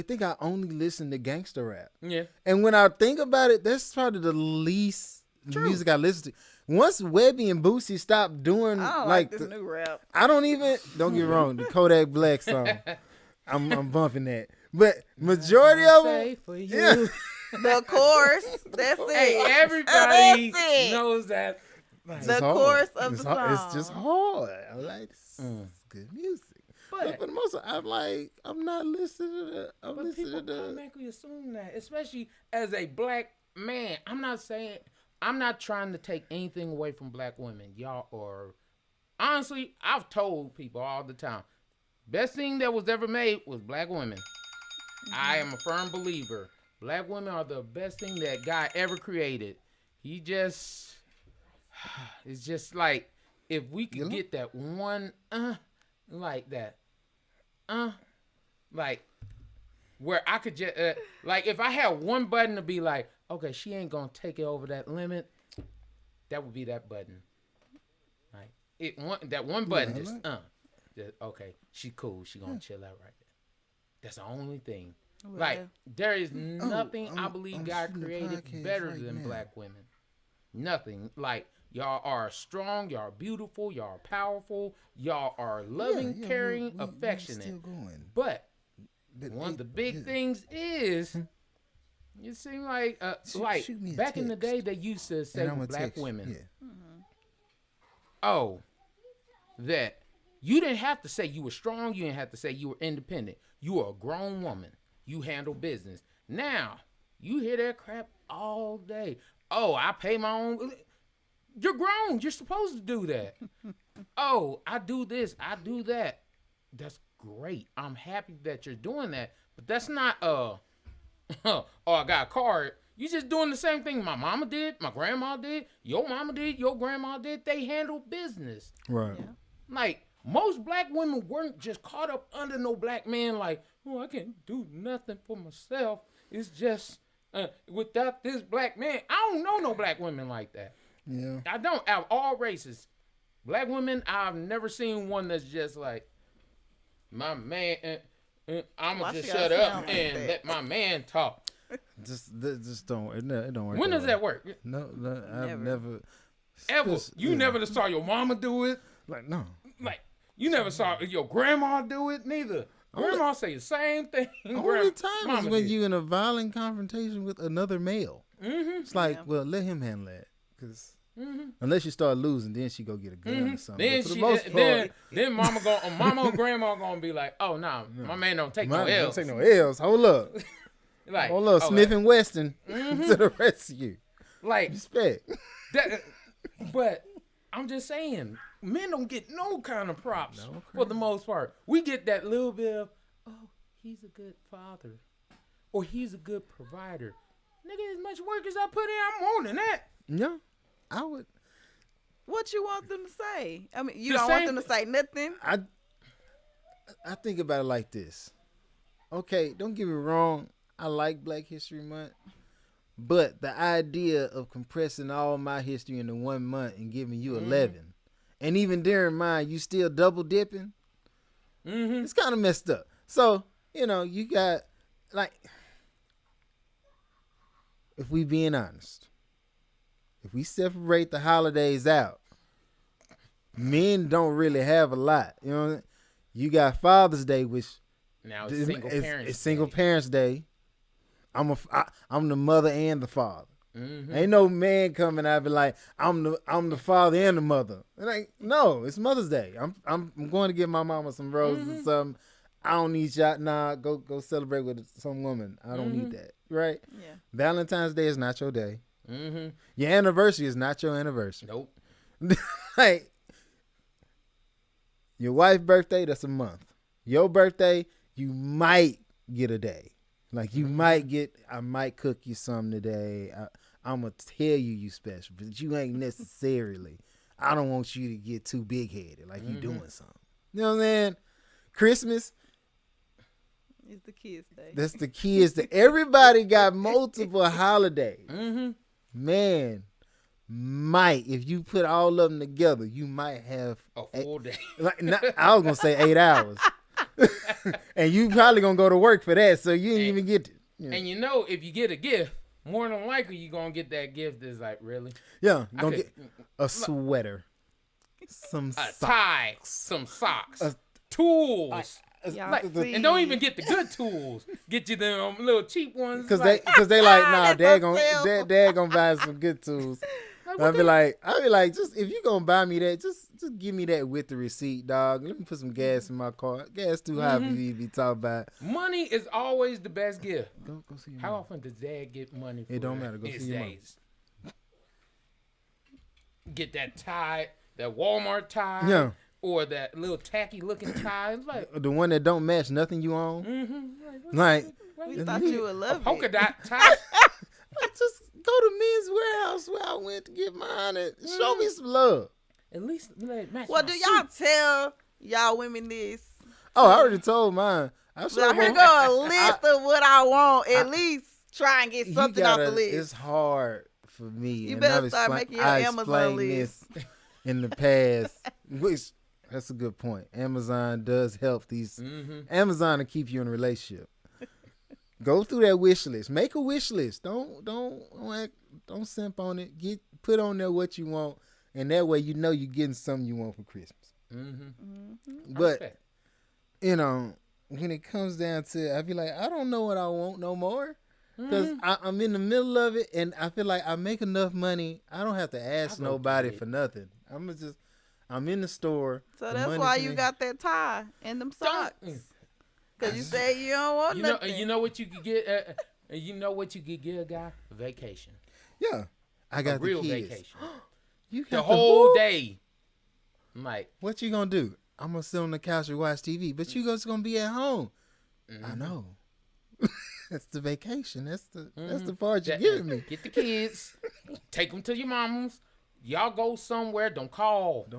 [SPEAKER 1] think I only listen to gangster rap.
[SPEAKER 2] Yeah.
[SPEAKER 1] And when I think about it, that's probably the least music I listen to. Once Webby and Boosie stopped doing
[SPEAKER 3] like this new rap.
[SPEAKER 1] Don't get me wrong, the Kodak Black song. I'm bumping that. But majority of them,
[SPEAKER 3] yeah. The chorus, that's it.
[SPEAKER 2] Hey, everybody knows that.
[SPEAKER 3] The chorus of the song.
[SPEAKER 1] It's just hard. I'm like, it's good music. But for the most part, I'm not listening to that.
[SPEAKER 2] But people automatically assume that, especially as a black man. I'm not trying to take anything away from black women, y'all. Or honestly, I've told people all the time, best thing that was ever made was black women. I am a firm believer. Black women are the best thing that God ever created. It's just like, if we could get that one, like that, like, where I could just, like, if I had one button to be like, okay, she ain't gonna take it over that limit, that would be that button. Like, that one button, just, okay, she cool, she gonna chill out right there. That's the only thing.
[SPEAKER 3] Well,
[SPEAKER 2] Like, there is nothing I
[SPEAKER 1] I'm
[SPEAKER 2] believe God
[SPEAKER 1] shooting the
[SPEAKER 2] created
[SPEAKER 1] podcast
[SPEAKER 2] better
[SPEAKER 1] right
[SPEAKER 2] than
[SPEAKER 1] now.
[SPEAKER 2] black women. Nothing. Like, y'all are strong, y'all are beautiful, y'all are powerful, y'all are loving, caring, affectionate.
[SPEAKER 1] Still going.
[SPEAKER 2] But one of the big things is, it seems like
[SPEAKER 1] shoot me a
[SPEAKER 2] back in the
[SPEAKER 1] text.
[SPEAKER 2] day, they used to say
[SPEAKER 1] And I'm
[SPEAKER 2] with
[SPEAKER 1] gonna
[SPEAKER 2] black
[SPEAKER 1] text you.
[SPEAKER 2] women,
[SPEAKER 1] Yeah.
[SPEAKER 2] oh, that you didn't have to say you were strong, you didn't have to say you were independent. You were a grown woman. You handle business. Now, you hear that crap all day. Oh, I pay my own. You're grown. You're supposed to do that. Oh, I do this. I do that. That's great. I'm happy that you're doing that. But that's not, oh, I got a card. You just doing the same thing my mama did, my grandma did, your mama did, your grandma did. They handle business.
[SPEAKER 1] Right.
[SPEAKER 3] Yeah.
[SPEAKER 2] Like, most black women weren't just caught up under no black man like, oh, I can't do nothing for myself. It's just, without this black man, I don't know no black women like that.
[SPEAKER 1] Yeah.
[SPEAKER 2] I don't. Out of all races, black women, I've never seen one that's just like, my man, I'm
[SPEAKER 3] Why
[SPEAKER 2] going to
[SPEAKER 3] she
[SPEAKER 2] just shut
[SPEAKER 3] gotta
[SPEAKER 2] up
[SPEAKER 3] sound like
[SPEAKER 2] and
[SPEAKER 3] that?
[SPEAKER 2] let my man talk.
[SPEAKER 1] Just don't. It don't work.
[SPEAKER 2] When does
[SPEAKER 1] way.
[SPEAKER 2] that work?
[SPEAKER 1] No, I've never.
[SPEAKER 2] Ever.
[SPEAKER 1] 'cause,
[SPEAKER 2] You never saw your mama do it.
[SPEAKER 1] Like no.
[SPEAKER 2] Like, you never saw your grandma do it, neither. Grandma say the same thing.
[SPEAKER 1] Only time is
[SPEAKER 2] Mama
[SPEAKER 1] when
[SPEAKER 2] did.
[SPEAKER 1] you in a violent confrontation with another male.
[SPEAKER 2] Mm-hmm.
[SPEAKER 1] It's like,
[SPEAKER 3] Yeah.
[SPEAKER 1] well, let him handle that, because unless you start losing, then she go get a gun or something.
[SPEAKER 2] Then
[SPEAKER 1] But for
[SPEAKER 2] she,
[SPEAKER 1] the most part,
[SPEAKER 2] then mama or grandma gonna be like, oh nah, my man don't take no
[SPEAKER 1] don't
[SPEAKER 2] L's.
[SPEAKER 1] take no L's. Hold up,
[SPEAKER 2] Like,
[SPEAKER 1] hold up,
[SPEAKER 2] oh,
[SPEAKER 1] Smith and Weston to the rest of you.
[SPEAKER 2] like
[SPEAKER 1] Respect.
[SPEAKER 2] that. But I'm just saying, men don't get no kind of props for the most part. We get that little bit of, oh, he's a good father, or he's a good provider. Nigga, as much work as I put in, I'm more than that.
[SPEAKER 1] Yeah, I would.
[SPEAKER 3] What you want them to say? I mean, you
[SPEAKER 2] The
[SPEAKER 3] don't want
[SPEAKER 2] same-
[SPEAKER 3] them to say nothing.
[SPEAKER 1] I think about it like this. Okay, don't get me wrong. I like Black History Month, but the idea of compressing all my history into 1 month and giving you 11, and even during mine, you still double dipping. It's kind of messed up. So you got, like, if we being honest, if we separate the holidays out, men don't really have a lot. You know, you got Father's Day, which
[SPEAKER 2] Now it's single parents.
[SPEAKER 1] it's single parents day. I'm the mother and the father.
[SPEAKER 2] Mm-hmm.
[SPEAKER 1] Ain't no man coming out and be like, I'm the father and the mother. And like, no, it's Mother's Day. I'm going to get my mama some roses or something. I don't need y'all. Nah, go celebrate with some woman. I don't need that. Right?
[SPEAKER 3] Yeah.
[SPEAKER 1] Valentine's Day is not your day.
[SPEAKER 2] Mm-hmm.
[SPEAKER 1] Your anniversary is not your anniversary.
[SPEAKER 2] Nope.
[SPEAKER 1] Like, your wife's birthday, that's a month. Your birthday, you might get a day. Like, you might get, I might cook you something today. I'm going to tell you special, but you ain't necessarily. I don't want you to get too big-headed, like you doing something. You know what I'm saying? Christmas,
[SPEAKER 3] It's the kids' day.
[SPEAKER 1] that's the kids. Everybody got multiple holidays. Man, might, if you put all of them together, you might have
[SPEAKER 2] A full day.
[SPEAKER 1] like, I was gonna say 8 hours, and you probably gonna go to work for that, so you ain't even get it. Yeah,
[SPEAKER 2] And if you get a gift, more than likely you're gonna get that gift that's like, really?
[SPEAKER 1] yeah,
[SPEAKER 2] I
[SPEAKER 1] gonna
[SPEAKER 2] could-
[SPEAKER 1] get a sweater, some
[SPEAKER 2] A
[SPEAKER 1] socks.
[SPEAKER 2] tie, some socks, tools.
[SPEAKER 3] Y'all
[SPEAKER 2] Like,
[SPEAKER 3] see.
[SPEAKER 2] and don't even get the good tools. Get you them little cheap ones.
[SPEAKER 1] Cause
[SPEAKER 2] like,
[SPEAKER 1] they like, nah,
[SPEAKER 3] that's
[SPEAKER 1] dad gonna buy some good tools. I'll be like, just if you gonna buy me that, just give me that with the receipt, dog. Let me put some gas in my car. Gas too high for you to be talking about.
[SPEAKER 2] money is always the best gift.
[SPEAKER 1] Go see your
[SPEAKER 2] How
[SPEAKER 1] mom.
[SPEAKER 2] often does dad get money for
[SPEAKER 1] It don't matter. Go
[SPEAKER 2] his
[SPEAKER 1] see your mom.
[SPEAKER 2] days? Get that tie, that Walmart tie,
[SPEAKER 1] Yeah.
[SPEAKER 2] or that little tacky looking tie. It's like,
[SPEAKER 1] The one that don't match nothing you own. Like,
[SPEAKER 3] We thought you would love
[SPEAKER 2] polka
[SPEAKER 3] it.
[SPEAKER 2] dot tie.
[SPEAKER 1] like, just go to Men's Warehouse where I went to get mine and show me some love.
[SPEAKER 2] At least let it match
[SPEAKER 3] Well,
[SPEAKER 2] my
[SPEAKER 3] do
[SPEAKER 2] suit.
[SPEAKER 3] y'all tell y'all women this?
[SPEAKER 1] Oh, I already told mine. I
[SPEAKER 3] Well,
[SPEAKER 1] sure
[SPEAKER 3] here
[SPEAKER 1] won't-
[SPEAKER 3] go a list of what I want. At least try and get
[SPEAKER 1] You
[SPEAKER 3] something off the
[SPEAKER 1] gotta-
[SPEAKER 3] list.
[SPEAKER 1] It's hard for me.
[SPEAKER 3] You
[SPEAKER 1] and
[SPEAKER 3] better
[SPEAKER 1] I've
[SPEAKER 3] start
[SPEAKER 1] explain-
[SPEAKER 3] making your
[SPEAKER 1] I
[SPEAKER 3] Amazon
[SPEAKER 1] explained
[SPEAKER 3] list.
[SPEAKER 1] this in the past, which That's a good point. Amazon does help these.
[SPEAKER 2] Mm-hmm.
[SPEAKER 1] Amazon to keep you in a relationship. Go through that wish list. Make a wish list. Don't simp on it. Put on there what you want, and that way you know you're getting something you want for Christmas.
[SPEAKER 2] Mm-hmm.
[SPEAKER 3] Mm-hmm.
[SPEAKER 1] But when it comes down to, I feel like I don't know what I want no more. Because I'm in the middle of it, and I feel like I make enough money. I don't have to ask nobody for nothing. I'm in the store.
[SPEAKER 3] So that's why you got that tie and them socks. Because you say you don't want nothing.
[SPEAKER 2] You know what you could get? You know what you could get a guy? A vacation.
[SPEAKER 1] Yeah. I got
[SPEAKER 2] a real
[SPEAKER 1] the kids.
[SPEAKER 2] vacation.
[SPEAKER 1] You got
[SPEAKER 2] the whole day. I'm like,
[SPEAKER 1] what you going to do? I'm going to sit on the couch and watch TV. But you just going to be at home. I know. That's the vacation. That's the part you're giving me.
[SPEAKER 2] Get the kids. Take them to your mama's. Y'all go somewhere. Don't call.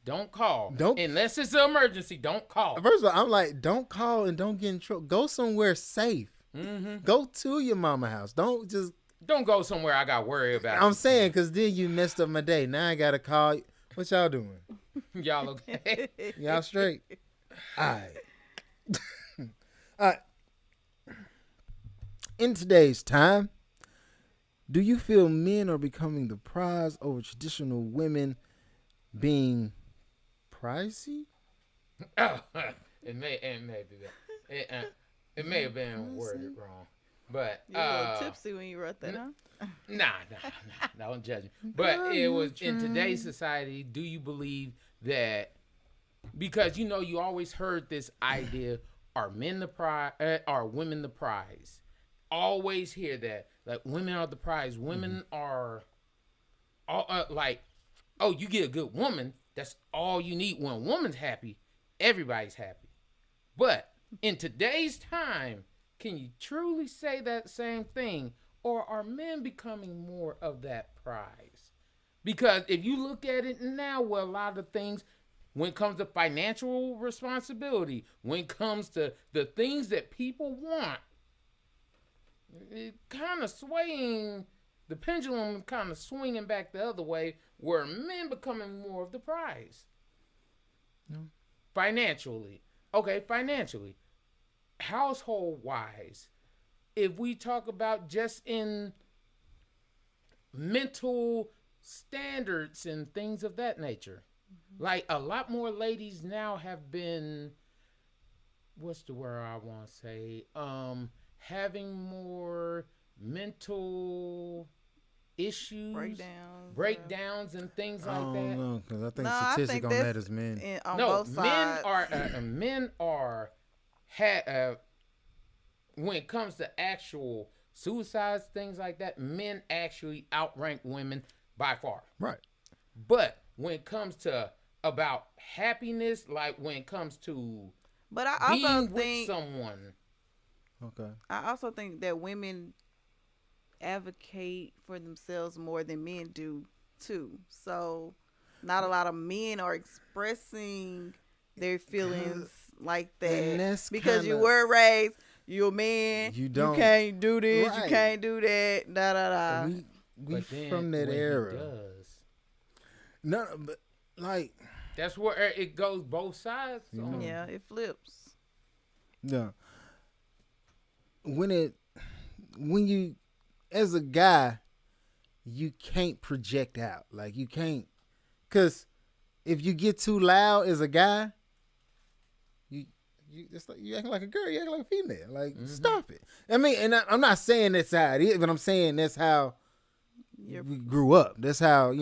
[SPEAKER 2] Unless it's an emergency, don't call.
[SPEAKER 1] First of all, I'm like, don't call and don't get in trouble. Go somewhere safe.
[SPEAKER 2] Mm-hmm.
[SPEAKER 1] Go to your mama house. Don't
[SPEAKER 2] go somewhere I got worried about.
[SPEAKER 1] I'm saying, because then you messed up my day. Now I got to call. What y'all doing?
[SPEAKER 2] Y'all okay?
[SPEAKER 1] Y'all straight? All right. All right. In today's time, do you feel men are becoming the prize over traditional women being pricey?
[SPEAKER 2] It may have been worded wrong, but
[SPEAKER 3] you were a little tipsy when you wrote that, huh?
[SPEAKER 2] Nah, don't judge me. But it was in today's society. Do you believe that? Because you always heard this idea: are men the prize? Are women the prize? Always hear that, like, women are the prize. Women are all like, oh, you get a good woman. That's all you need. When a woman's happy, everybody's happy. But in today's time, can you truly say that same thing? Or are men becoming more of that prize? Because if you look at it now, well, a lot of things, when it comes to financial responsibility, when it comes to the things that people want, it kind of swaying, the pendulum kind of swinging back the other way, where men becoming more of the prize.
[SPEAKER 1] No.
[SPEAKER 2] Financially. Okay, financially. Household-wise, if we talk about just in mental standards and things of that nature, like, a lot more ladies now have been, what's the word I want to say, having more mental issues, breakdowns and things like that.
[SPEAKER 1] I don't know, because I think statistic on that is men.
[SPEAKER 2] Men are when it comes to actual suicides, things like that, men actually outrank women by far.
[SPEAKER 1] Right.
[SPEAKER 2] But when it comes to about happiness, like when it comes to being with someone.
[SPEAKER 1] Okay.
[SPEAKER 3] I also think that women advocate for themselves more than men do too. So not a lot of men are expressing their feelings like that, because you were raised, you're a man, you can't do this, right. You can't do that, da da da.
[SPEAKER 1] We from that era. No, but like,
[SPEAKER 2] that's where it goes both sides.
[SPEAKER 3] Yeah, it flips.
[SPEAKER 1] Yeah. When you, as a guy, you can't project out. Like, you can't, because if you get too loud as a guy, you acting like a girl, you acting like a female. Like, stop it. I mean, and I'm not saying that's how it is, but I'm saying that's how we grew up. That's how,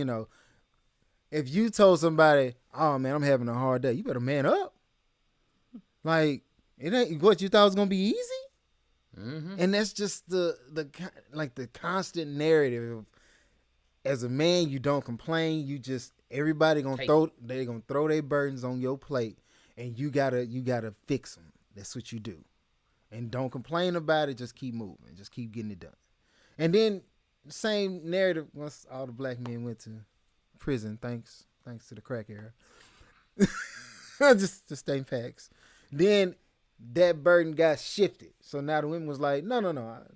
[SPEAKER 1] if you told somebody, oh man, I'm having a hard day, you better man up. Like, it ain't what you thought was gonna be easy. Mm-hmm. And that's just the constant narrative of, as a man, you don't complain. You just, everybody gonna throw their burdens on your plate, and you gotta fix them. That's what you do, and don't complain about it. Just keep moving. Just keep getting it done. And then same narrative once all the black men went to prison. Thanks to the crack era. just stating facts. Then that burden got shifted. So now the women was like, no.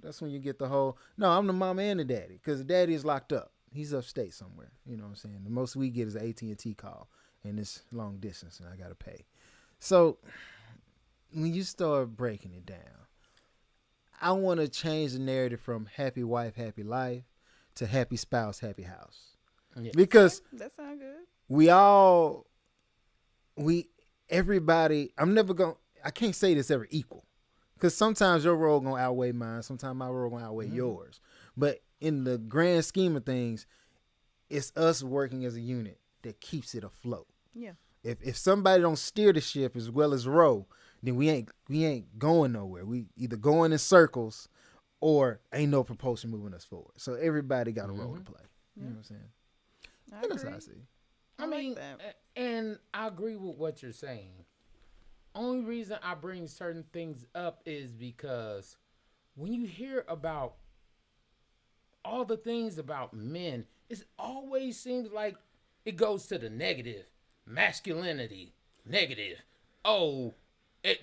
[SPEAKER 1] That's when you get the whole, no, I'm the mama and the daddy. Because the daddy is locked up. He's upstate somewhere. You know what I'm saying? The most we get is an AT&T call. and it's long distance, and I gotta pay. So when you start breaking it down, I want to change the narrative from happy wife, happy life to happy spouse, happy house.
[SPEAKER 2] Yeah.
[SPEAKER 1] Because
[SPEAKER 3] That sounds good.
[SPEAKER 1] everybody, I can't say this ever equal. Because sometimes your role going to outweigh mine. Sometimes my role going to outweigh yours. But in the grand scheme of things, it's us working as a unit that keeps it afloat.
[SPEAKER 3] Yeah.
[SPEAKER 1] If somebody don't steer the ship as well as row, then we ain't going nowhere. We either going in circles or ain't no propulsion moving us forward. So everybody got a role to play. You know what I'm saying? And that's how I see it.
[SPEAKER 2] I mean, and I agree with what you're saying. Only reason I bring certain things up is because when you hear about all the things about men, it always seems like it goes to the negative. Masculinity, negative. They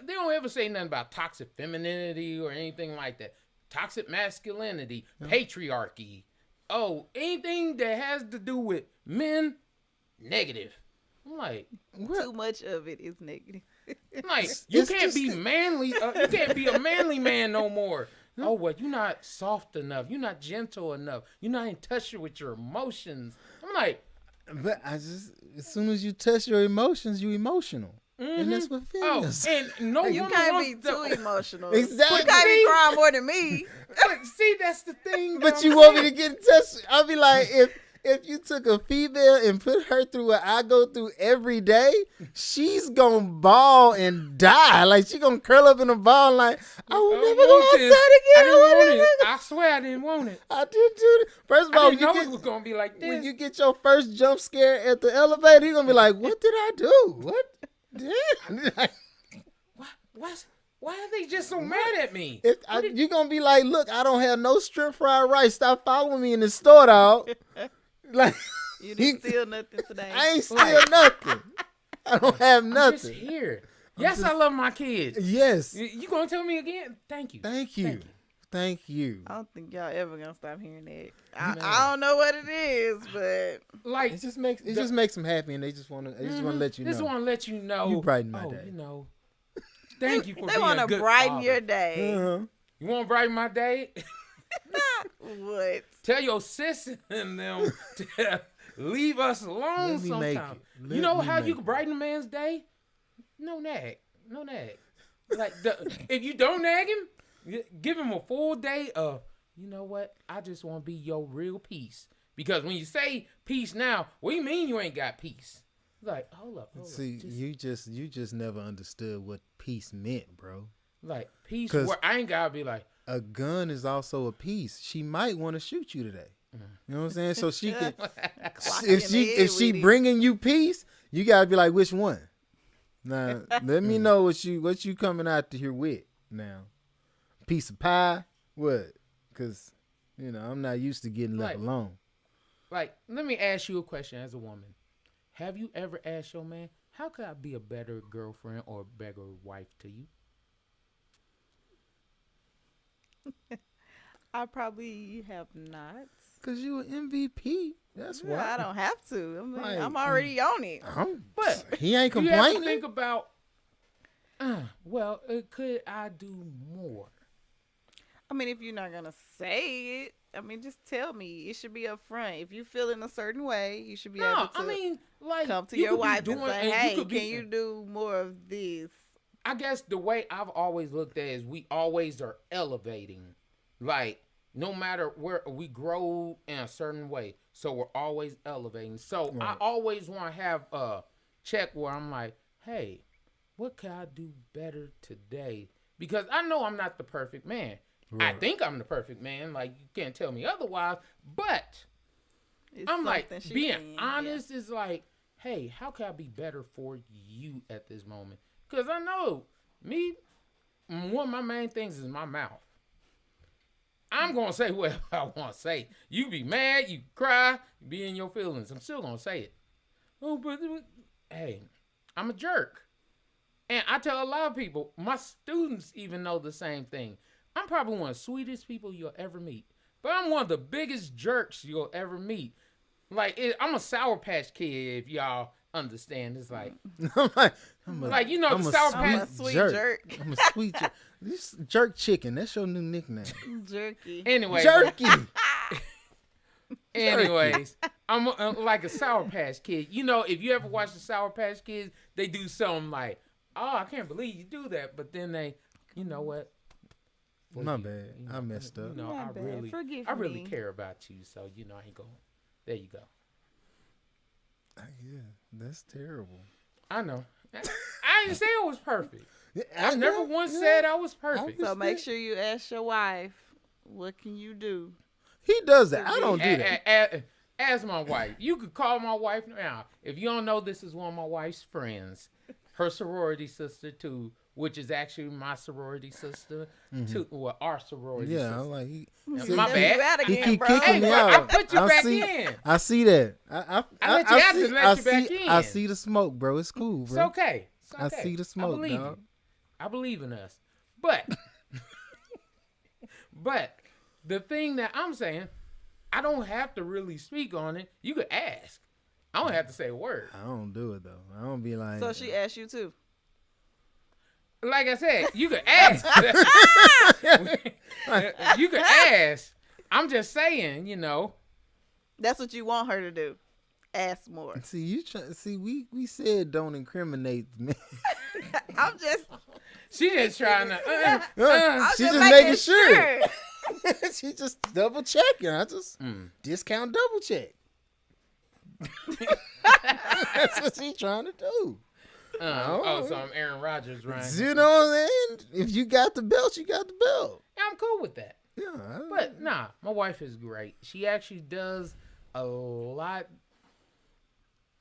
[SPEAKER 2] don't ever say nothing about toxic femininity or anything like that. Toxic masculinity, patriarchy. Anything that has to do with men, negative. I'm like,
[SPEAKER 3] too much of it is negative.
[SPEAKER 2] Like, you can't be manly. You can't be a manly man no more. Oh, well, you're not soft enough. You're not gentle enough. You're not in touch with your emotions. I'm like,
[SPEAKER 1] but as soon as you touch your emotions, you emotional. And that's what feelings.
[SPEAKER 2] And no
[SPEAKER 3] You
[SPEAKER 2] woman
[SPEAKER 3] can't be
[SPEAKER 2] wants
[SPEAKER 3] too emotional.
[SPEAKER 1] Exactly.
[SPEAKER 3] You can't be crying more than me.
[SPEAKER 2] But see, that's the thing.
[SPEAKER 1] But you want me to get in touch? I'll be like, if you took a female and put her through what I go through every day, she's gonna bawl and die. Like, she gonna curl up in a ball like, I will never go outside again.
[SPEAKER 2] I didn't want it. I swear I didn't want it.
[SPEAKER 1] I did too. First of all,
[SPEAKER 2] I didn't know it was gonna be like this.
[SPEAKER 1] When you get your first jump scare at the elevator, you're gonna be like, what did I do? What? Damn.
[SPEAKER 2] Why are they just so mad at me?
[SPEAKER 1] You're gonna be like, look, I don't have no shrimp fried rice. Stop following me in the store, dog. Like,
[SPEAKER 3] You didn't steal nothing today.
[SPEAKER 1] I ain't steal nothing. I don't have
[SPEAKER 2] I'm
[SPEAKER 1] nothing.
[SPEAKER 2] just here. Yes, I love my kids.
[SPEAKER 1] Yes.
[SPEAKER 2] You gonna tell me again? Thank you.
[SPEAKER 1] Thank you. Thank you.
[SPEAKER 3] I don't think y'all ever gonna stop hearing that. I don't know what it is, but
[SPEAKER 2] Like,
[SPEAKER 1] It just makes them happy, and they just want to let you know.
[SPEAKER 2] Just want to let you know.
[SPEAKER 1] You brighten my day.
[SPEAKER 2] You know. Thank you for
[SPEAKER 3] they
[SPEAKER 2] being
[SPEAKER 3] want
[SPEAKER 2] a
[SPEAKER 3] to
[SPEAKER 2] good
[SPEAKER 3] brighten
[SPEAKER 2] father.
[SPEAKER 3] your day.
[SPEAKER 1] Uh-huh.
[SPEAKER 2] You want to brighten my day?
[SPEAKER 3] What?
[SPEAKER 2] Tell your sis and them to leave us alone
[SPEAKER 1] Let me make
[SPEAKER 2] sometime.
[SPEAKER 1] it.
[SPEAKER 2] You know
[SPEAKER 1] Let me
[SPEAKER 2] how
[SPEAKER 1] make
[SPEAKER 2] you can brighten a man's day? No nag. Like, if you don't nag him, give him a full day of, you know what? I just want to be your real peace. Because when you say peace now, what do you mean you ain't got peace? Like, hold up.
[SPEAKER 1] See, you just never understood what peace meant, bro.
[SPEAKER 2] Like, peace where I ain't gotta be like,
[SPEAKER 1] a gun is also a piece. She might want to shoot you today. You know what I'm saying? So she can, if she bringing you peace, you gotta be like, which one? Now, let me know what you coming out to here with now. Piece of pie, what? Because I'm not used to getting left alone.
[SPEAKER 2] Like, let me ask you a question as a woman. Have you ever asked your man, how could I be a better girlfriend or a better wife to you?
[SPEAKER 3] I probably have not.
[SPEAKER 1] Cause you an MVP. That's why.
[SPEAKER 3] I don't have to. I'm already on it.
[SPEAKER 1] But he ain't
[SPEAKER 2] You
[SPEAKER 1] complaining.
[SPEAKER 2] have to think about, could I do more?
[SPEAKER 3] I mean, if you're not gonna say it, just tell me. It should be up front. If you feel in a certain way, you should be able to come to your wife and say, hey, can you do more of this?
[SPEAKER 2] I guess the way I've always looked at it is we always are elevating. Like, no matter where we grow in a certain way. So we're always elevating. So right. I always want to have a check where I'm like, hey, what can I do better today? Because I know I'm not the perfect man. Right. I think I'm the perfect man. Like, you can't tell me otherwise. But I'm like, being honest is like, hey, how can I be better for you at this moment? Because I know me, one of my main things is my mouth. I'm going to say what I want to say. You be mad, you cry, you be in your feelings. I'm still going to say it. Oh, but hey, I'm a jerk. And I tell a lot of people, my students even know the same thing. I'm probably one of the sweetest people you'll ever meet. But I'm one of the biggest jerks you'll ever meet. Like, I'm a Sour Patch Kid, if y'all understand. It's like,
[SPEAKER 1] I'm a,
[SPEAKER 2] like you know,
[SPEAKER 1] I'm
[SPEAKER 2] the
[SPEAKER 1] a
[SPEAKER 2] Sour
[SPEAKER 1] sweet
[SPEAKER 3] I'm a
[SPEAKER 2] Patch.
[SPEAKER 3] sweet
[SPEAKER 1] jerk.
[SPEAKER 3] jerk.
[SPEAKER 1] I'm a sweet jerk. This jerk chicken. That's your new nickname.
[SPEAKER 3] Jerky.
[SPEAKER 2] Anyway,
[SPEAKER 1] Jerky.
[SPEAKER 2] anyways, I'm like a Sour Patch Kid. You know, if you ever watch the Sour Patch Kids, they do something like, "Oh, I can't believe you do that," but then they, you know what? For
[SPEAKER 1] My
[SPEAKER 2] you,
[SPEAKER 1] bad.
[SPEAKER 2] you know,
[SPEAKER 1] I messed up.
[SPEAKER 2] You know,
[SPEAKER 3] My bad. Forgive
[SPEAKER 2] I really
[SPEAKER 3] me.
[SPEAKER 2] care about you, so you know, I ain't going. There you go.
[SPEAKER 1] Yeah, that's terrible.
[SPEAKER 2] I know. I didn't say it was perfect. I
[SPEAKER 1] know,
[SPEAKER 2] never once
[SPEAKER 1] yeah.
[SPEAKER 2] said I was perfect.
[SPEAKER 3] So make sure you ask your wife, what can you do?
[SPEAKER 1] He does that. I don't do that.
[SPEAKER 2] Ask my wife. You could call my wife now. If you don't know, this is one of my wife's friends. Her sorority sister, too, which is actually my sorority sister, too. Well, our sorority
[SPEAKER 1] Yeah,
[SPEAKER 2] sister.
[SPEAKER 1] I'm like he.
[SPEAKER 2] My bad.
[SPEAKER 3] You out
[SPEAKER 1] He
[SPEAKER 3] again,
[SPEAKER 1] keep
[SPEAKER 3] bro.
[SPEAKER 1] kicking me
[SPEAKER 2] Hey,
[SPEAKER 1] out.
[SPEAKER 2] I put you back
[SPEAKER 1] see,
[SPEAKER 2] in.
[SPEAKER 1] I see that.
[SPEAKER 2] I let you out to let you back in.
[SPEAKER 1] I see the smoke, bro. It's cool,
[SPEAKER 2] It's
[SPEAKER 1] bro.
[SPEAKER 2] okay. It's okay.
[SPEAKER 1] I see the smoke,
[SPEAKER 2] I believe
[SPEAKER 1] dog.
[SPEAKER 2] you. I believe in us. But, but the thing that I'm saying, I don't have to really speak on it. You could ask. I don't have to say a word.
[SPEAKER 1] I don't do it though. I don't be like.
[SPEAKER 3] So she asked you too.
[SPEAKER 2] Like I said, you could ask. You could ask. I'm just saying, you know.
[SPEAKER 3] That's what you want her to do. Ask more.
[SPEAKER 1] See you. See we said don't incriminate me.
[SPEAKER 3] I'm just.
[SPEAKER 2] She just trying to.
[SPEAKER 3] I'm
[SPEAKER 1] She just
[SPEAKER 3] making
[SPEAKER 1] making sure. She just double checking. I just discount double check. That's what she trying to do.
[SPEAKER 2] So I'm Aaron Rodgers, right?
[SPEAKER 1] You know what I'm saying? If you got the belt, you got the belt.
[SPEAKER 2] Yeah, I'm cool with that.
[SPEAKER 1] Yeah.
[SPEAKER 2] But nah, my wife is great. She actually does a lot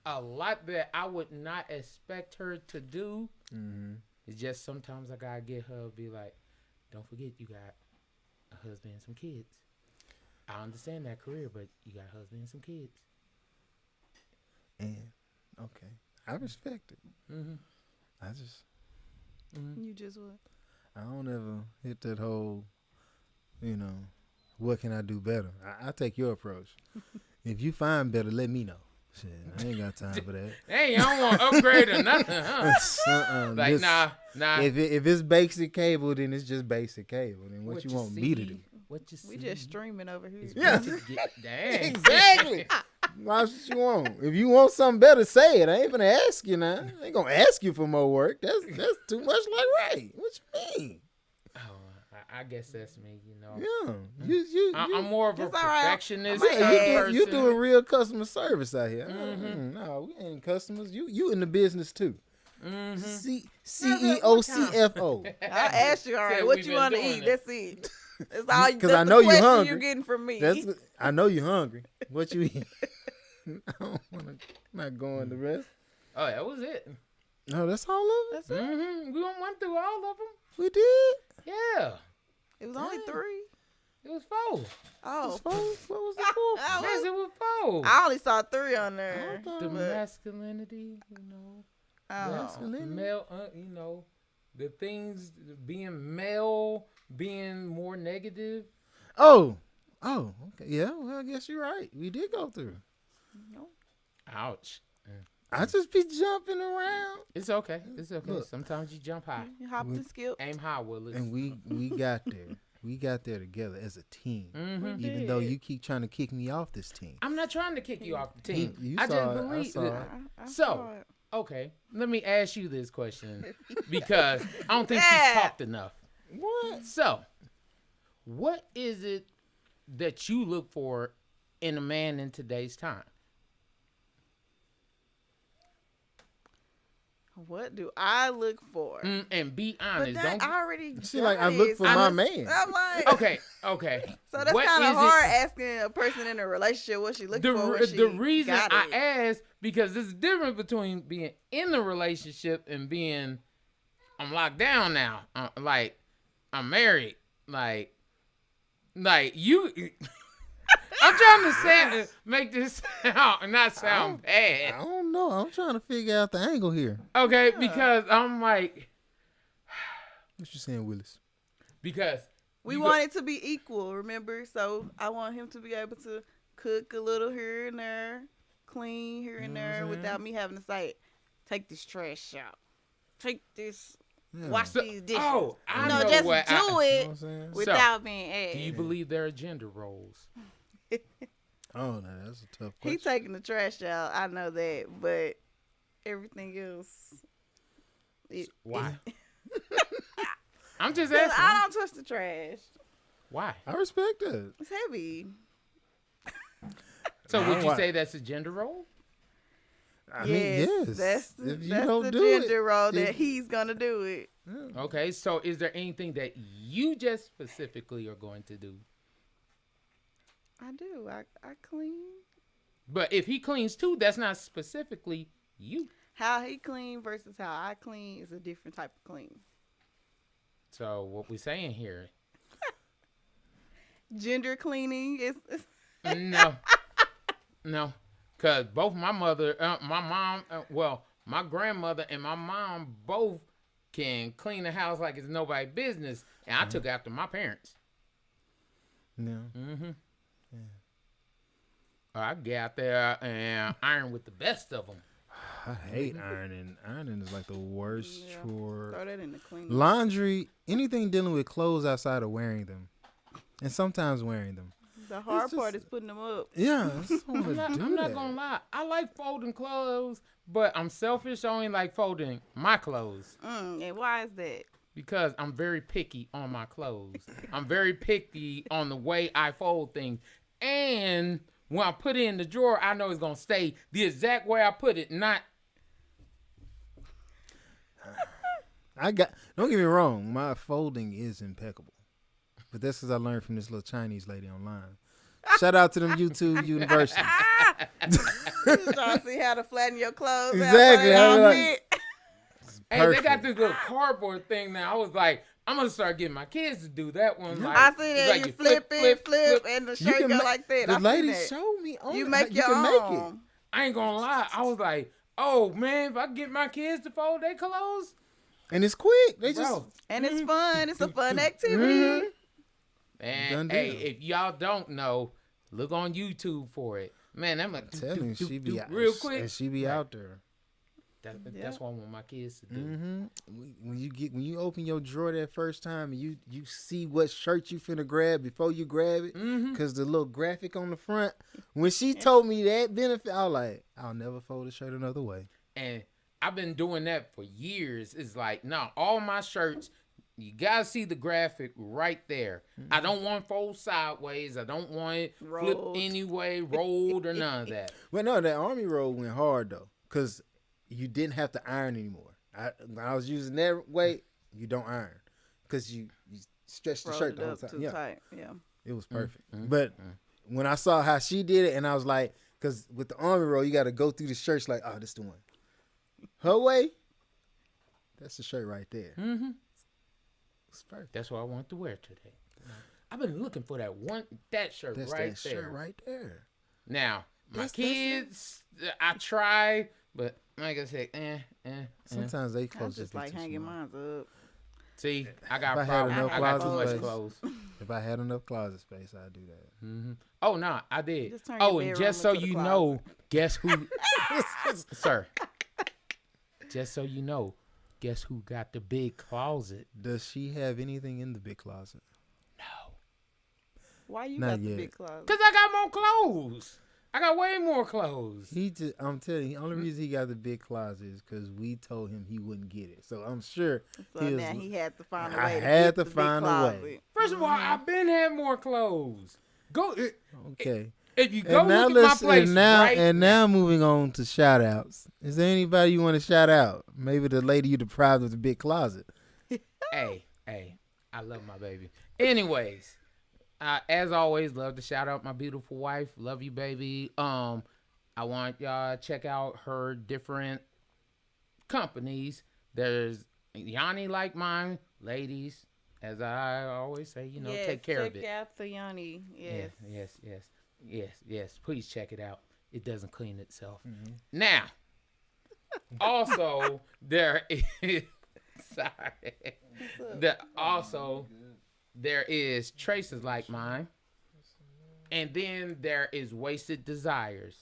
[SPEAKER 2] that I would not expect her to do.
[SPEAKER 1] Mm-hmm.
[SPEAKER 2] It's just sometimes I gotta get her be like, don't forget you got a husband and some kids. I understand that career, but you got a husband and some kids.
[SPEAKER 1] And okay, I respect it.
[SPEAKER 2] Mm-hmm.
[SPEAKER 1] I just
[SPEAKER 3] You just what?
[SPEAKER 1] I don't ever hit that whole, what can I do better? I take your approach. If you find better, let me know. Shit, I ain't got time for that.
[SPEAKER 2] Hey, I don't want to upgrade or nothing, huh? Like, nah.
[SPEAKER 1] If it's basic cable, then it's just basic cable. Then what you want me to do?
[SPEAKER 2] What you see?
[SPEAKER 3] We just streaming over here.
[SPEAKER 1] Yeah.
[SPEAKER 2] Dang.
[SPEAKER 1] Exactly. Why what you want? If you want something better, say it. I ain't gonna ask you now. I ain't gonna ask you for more work. That's too much like right. What you mean?
[SPEAKER 2] Oh, I guess that's me, you know.
[SPEAKER 1] Yeah.
[SPEAKER 2] I'm more of a
[SPEAKER 3] It's all right.
[SPEAKER 2] perfectionist
[SPEAKER 1] You
[SPEAKER 2] person.
[SPEAKER 1] doing real customer service out here.
[SPEAKER 2] Mm-hmm.
[SPEAKER 1] No, we ain't customers. You in the business too.
[SPEAKER 2] Mm-hmm.
[SPEAKER 1] CEO, CFO.
[SPEAKER 3] I asked you, all right,
[SPEAKER 2] Said
[SPEAKER 3] what
[SPEAKER 2] we've
[SPEAKER 3] you
[SPEAKER 2] been
[SPEAKER 3] want to
[SPEAKER 2] doing
[SPEAKER 3] eat?
[SPEAKER 2] it.
[SPEAKER 3] That's it. That's all.
[SPEAKER 1] Because
[SPEAKER 3] That's
[SPEAKER 1] I
[SPEAKER 3] the
[SPEAKER 1] know you
[SPEAKER 3] question
[SPEAKER 1] hungry.
[SPEAKER 3] you're getting from me.
[SPEAKER 1] I know you're hungry. What you eat? I don't want to. Not going the rest.
[SPEAKER 2] Oh, that was it.
[SPEAKER 1] No, that's all of it.
[SPEAKER 3] That's it.
[SPEAKER 2] Mm-hmm. We went through all of them.
[SPEAKER 1] We did.
[SPEAKER 2] Yeah.
[SPEAKER 3] It was only 3.
[SPEAKER 2] It was 4.
[SPEAKER 3] Oh,
[SPEAKER 1] What was the fourth?
[SPEAKER 2] Yes, it was 4.
[SPEAKER 3] I only saw 3 on there.
[SPEAKER 2] The
[SPEAKER 3] but-
[SPEAKER 2] masculinity,
[SPEAKER 3] Oh.
[SPEAKER 2] male, the things being male, being more negative.
[SPEAKER 1] Oh, okay. Yeah, well, I guess you're right. We did go through.
[SPEAKER 2] Ouch.
[SPEAKER 1] I just be jumping around.
[SPEAKER 2] It's okay.
[SPEAKER 1] Look.
[SPEAKER 2] Sometimes you jump high.
[SPEAKER 3] You hopped and skipped.
[SPEAKER 2] Aim high, Willis.
[SPEAKER 1] And we got there. We got there together as a team.
[SPEAKER 2] Mhm.
[SPEAKER 1] Even though you keep trying to kick me off this team.
[SPEAKER 2] I'm not trying to kick you off the team.
[SPEAKER 1] You
[SPEAKER 2] I
[SPEAKER 1] saw
[SPEAKER 2] just
[SPEAKER 1] it. I
[SPEAKER 2] believe
[SPEAKER 1] saw
[SPEAKER 2] it.
[SPEAKER 1] it.
[SPEAKER 3] I
[SPEAKER 2] So,
[SPEAKER 3] saw it.
[SPEAKER 2] Okay, let me ask you this question because I don't think she's
[SPEAKER 3] Yeah.
[SPEAKER 2] talked enough.
[SPEAKER 1] What?
[SPEAKER 2] So, what is it that you look for in a man in today's time?
[SPEAKER 3] What do I look for?
[SPEAKER 2] And be
[SPEAKER 3] But
[SPEAKER 2] honest.
[SPEAKER 3] that,
[SPEAKER 2] Don't.
[SPEAKER 3] I already.
[SPEAKER 1] See, like, I look for my man.
[SPEAKER 3] I'm like,
[SPEAKER 2] Okay.
[SPEAKER 3] so that's
[SPEAKER 2] What
[SPEAKER 3] kind
[SPEAKER 2] is
[SPEAKER 3] of
[SPEAKER 2] it-
[SPEAKER 3] hard asking a person in a relationship what she looking for. When she
[SPEAKER 2] The reason
[SPEAKER 3] got
[SPEAKER 2] I
[SPEAKER 3] it.
[SPEAKER 2] ask because there's a difference between being in the relationship and being I'm locked down now. I'm married. Like you. I'm trying to make this not sound
[SPEAKER 1] I
[SPEAKER 2] bad.
[SPEAKER 1] don't know. I'm trying to figure out the angle here.
[SPEAKER 2] Okay, because I'm like
[SPEAKER 1] What you saying, Willis?
[SPEAKER 2] because
[SPEAKER 3] We
[SPEAKER 2] you
[SPEAKER 3] want it to be equal, remember? So I want him to be able to cook a little here and there. clean here and
[SPEAKER 1] You know what I'm
[SPEAKER 3] there
[SPEAKER 1] saying?
[SPEAKER 3] without me having to say, take this trash out. Take this,
[SPEAKER 1] Yeah.
[SPEAKER 3] wash these dishes.
[SPEAKER 2] Oh, I
[SPEAKER 3] no,
[SPEAKER 2] know
[SPEAKER 3] just
[SPEAKER 2] what
[SPEAKER 3] do
[SPEAKER 2] I-
[SPEAKER 1] You know
[SPEAKER 3] it
[SPEAKER 1] what I'm saying?
[SPEAKER 3] without being asked.
[SPEAKER 2] Do you believe there are gender roles?
[SPEAKER 1] Oh, no, that's a tough
[SPEAKER 3] He
[SPEAKER 1] question.
[SPEAKER 3] taking the trash out. I know that, but everything else.
[SPEAKER 2] Why? I'm just
[SPEAKER 3] Because
[SPEAKER 2] asking.
[SPEAKER 3] I don't touch the trash.
[SPEAKER 2] Why?
[SPEAKER 1] I respect that.
[SPEAKER 3] It's heavy.
[SPEAKER 2] So would you
[SPEAKER 1] Why?
[SPEAKER 2] say that's a gender role?
[SPEAKER 1] I mean, yes.
[SPEAKER 3] That's the,
[SPEAKER 1] if you
[SPEAKER 3] that's
[SPEAKER 1] don't
[SPEAKER 3] the
[SPEAKER 1] do
[SPEAKER 3] gender role
[SPEAKER 1] then-
[SPEAKER 3] that he's gonna do it.
[SPEAKER 1] Yeah.
[SPEAKER 2] Okay, so is there anything that you just specifically are going to do?
[SPEAKER 3] I do. I clean.
[SPEAKER 2] But if he cleans too, that's not specifically you.
[SPEAKER 3] How he clean versus how I clean is a different type of clean.
[SPEAKER 2] So what we saying here?
[SPEAKER 3] Gender cleaning is
[SPEAKER 2] No, because both my mother, my mom, my grandmother and my mom both can clean the house like it's nobody's business, and I took after my parents.
[SPEAKER 1] Yeah.
[SPEAKER 2] Mm-hmm. Yeah. I get out there and iron with the best of them.
[SPEAKER 1] I hate ironing. Ironing is like the worst chore.
[SPEAKER 3] throw that in the cleaning.
[SPEAKER 1] Laundry, anything dealing with clothes outside of wearing them, and sometimes wearing them.
[SPEAKER 3] The hard
[SPEAKER 1] just-
[SPEAKER 3] part is putting them up.
[SPEAKER 1] Yeah, I just wanna
[SPEAKER 2] I'm not
[SPEAKER 1] that.
[SPEAKER 2] gonna lie. I like folding clothes, but I'm selfish. I only like folding my clothes
[SPEAKER 3] And why is that?
[SPEAKER 2] because I'm very picky on my clothes. I'm very picky on the way I fold things, and when I put it in the drawer, I know it's gonna stay the exact way I put it. Not
[SPEAKER 1] Don't get me wrong, my folding is impeccable, but that's because I learned from this little Chinese lady online. Shout out to them YouTube universities.
[SPEAKER 3] You trying to see how to flatten your clothes.
[SPEAKER 1] Exactly,
[SPEAKER 3] How
[SPEAKER 1] I
[SPEAKER 3] to
[SPEAKER 1] was
[SPEAKER 3] fit.
[SPEAKER 2] hey, they got
[SPEAKER 1] Perfect.
[SPEAKER 2] this little cardboard thing now. I was like, I'm gonna start getting my kids to do that one. Like,
[SPEAKER 3] I see
[SPEAKER 2] it's
[SPEAKER 3] that
[SPEAKER 2] like
[SPEAKER 3] you flip it, and the
[SPEAKER 1] You
[SPEAKER 3] shirt
[SPEAKER 1] can
[SPEAKER 3] go
[SPEAKER 1] ma-
[SPEAKER 3] like that.
[SPEAKER 1] The
[SPEAKER 3] I
[SPEAKER 1] lady
[SPEAKER 3] seen that.
[SPEAKER 1] showed me.
[SPEAKER 3] You
[SPEAKER 1] on
[SPEAKER 3] make
[SPEAKER 1] how
[SPEAKER 3] your
[SPEAKER 1] you can make it.
[SPEAKER 3] own.
[SPEAKER 2] I ain't gonna lie. I was like, oh man, if I get my kids to fold their clothes,
[SPEAKER 1] And it's quick. They just
[SPEAKER 2] bro.
[SPEAKER 3] And it's fun. It's a fun activity.
[SPEAKER 2] And
[SPEAKER 1] Done
[SPEAKER 2] hey,
[SPEAKER 1] deal.
[SPEAKER 2] if y'all don't know, look on YouTube for it. Man, I'm like,
[SPEAKER 1] telling you, she be out,
[SPEAKER 2] real quick.
[SPEAKER 1] and she be out there.
[SPEAKER 2] That's what I want my kids to do.
[SPEAKER 1] Mm-hmm. When you open your drawer that first time and you see what shirt you finna grab before you grab it, because the little graphic on the front. When she told me that benefit, I was like, I'll never fold a shirt another way.
[SPEAKER 2] And I've been doing that for years. It's like, no, all my shirts, you gotta see the graphic right there. I don't want fold sideways. I don't want it flipped
[SPEAKER 3] Rolled.
[SPEAKER 2] anyway, rolled or none of that.
[SPEAKER 1] Well, no, that army roll went hard though, because you didn't have to iron anymore. When I was using that way, you don't iron, because you stretch the
[SPEAKER 3] Rolled
[SPEAKER 1] shirt
[SPEAKER 3] it
[SPEAKER 1] the whole
[SPEAKER 3] up
[SPEAKER 1] time.
[SPEAKER 3] too
[SPEAKER 1] Yeah,
[SPEAKER 3] tight. Yeah.
[SPEAKER 1] it was perfect. But when I saw how she did it, and I was like, because with the army roll, you got to go through the shirts like, oh, this the one. Her way, that's the shirt right there.
[SPEAKER 2] Mm-hmm.
[SPEAKER 1] It's perfect.
[SPEAKER 2] That's what I want to wear today. I've been looking for that shirt
[SPEAKER 1] That's
[SPEAKER 2] right
[SPEAKER 1] that
[SPEAKER 2] there.
[SPEAKER 1] shirt right there.
[SPEAKER 2] Now, my
[SPEAKER 1] That's
[SPEAKER 2] kids, I try, but like I said,
[SPEAKER 1] Sometimes they
[SPEAKER 3] I
[SPEAKER 1] clothes
[SPEAKER 3] just
[SPEAKER 1] be
[SPEAKER 3] like
[SPEAKER 1] too
[SPEAKER 3] hanging
[SPEAKER 1] small.
[SPEAKER 3] mine up.
[SPEAKER 2] See, I got
[SPEAKER 1] If I
[SPEAKER 2] a
[SPEAKER 1] had
[SPEAKER 2] problem.
[SPEAKER 1] enough
[SPEAKER 2] I got too
[SPEAKER 1] closet
[SPEAKER 2] much
[SPEAKER 1] space.
[SPEAKER 2] clothes.
[SPEAKER 1] If I had enough closet space, I'd do that.
[SPEAKER 2] Mm-hmm. Oh no, I did.
[SPEAKER 3] Just turn your
[SPEAKER 2] Oh, and
[SPEAKER 3] bedroom
[SPEAKER 2] just so
[SPEAKER 3] into the
[SPEAKER 2] you
[SPEAKER 3] closet.
[SPEAKER 2] know, guess who, sir? Just so you know, guess who got the big closet?
[SPEAKER 1] Does she have anything in the big closet?
[SPEAKER 2] No,
[SPEAKER 3] Why you
[SPEAKER 1] Not
[SPEAKER 3] got the
[SPEAKER 1] yet.
[SPEAKER 3] big closet?
[SPEAKER 2] cause I got more clothes. I got way more clothes.
[SPEAKER 1] I'm telling you, the only reason he got the big closet is because we told him he wouldn't get it. So I'm sure
[SPEAKER 3] So
[SPEAKER 1] he was,
[SPEAKER 3] now he had to find a
[SPEAKER 1] I
[SPEAKER 3] way to
[SPEAKER 1] had
[SPEAKER 3] get
[SPEAKER 1] to
[SPEAKER 3] the
[SPEAKER 1] find
[SPEAKER 3] big
[SPEAKER 1] a way.
[SPEAKER 3] closet.
[SPEAKER 2] First of all, I've been had more clothes. Go
[SPEAKER 1] okay.
[SPEAKER 2] if you go
[SPEAKER 1] And now
[SPEAKER 2] look at my
[SPEAKER 1] let's
[SPEAKER 2] place
[SPEAKER 1] and now
[SPEAKER 2] right
[SPEAKER 1] moving on to shout outs. Is there anybody you want to shout out? Maybe the lady you deprived of the big closet.
[SPEAKER 2] Hey, I love my baby. Anyways, as always, love to shout out my beautiful wife. Love you, baby. I want y'all to check out her different companies. There's Yanni Like Mine, ladies. As I always say,
[SPEAKER 3] Yes,
[SPEAKER 2] take care of
[SPEAKER 3] check
[SPEAKER 2] it.
[SPEAKER 3] out the Yanni. Yes.
[SPEAKER 2] Yes. Please check it out. It doesn't clean itself. Now, also there is sorry. There is Traces Like Mine, and then there is Wasted Desires.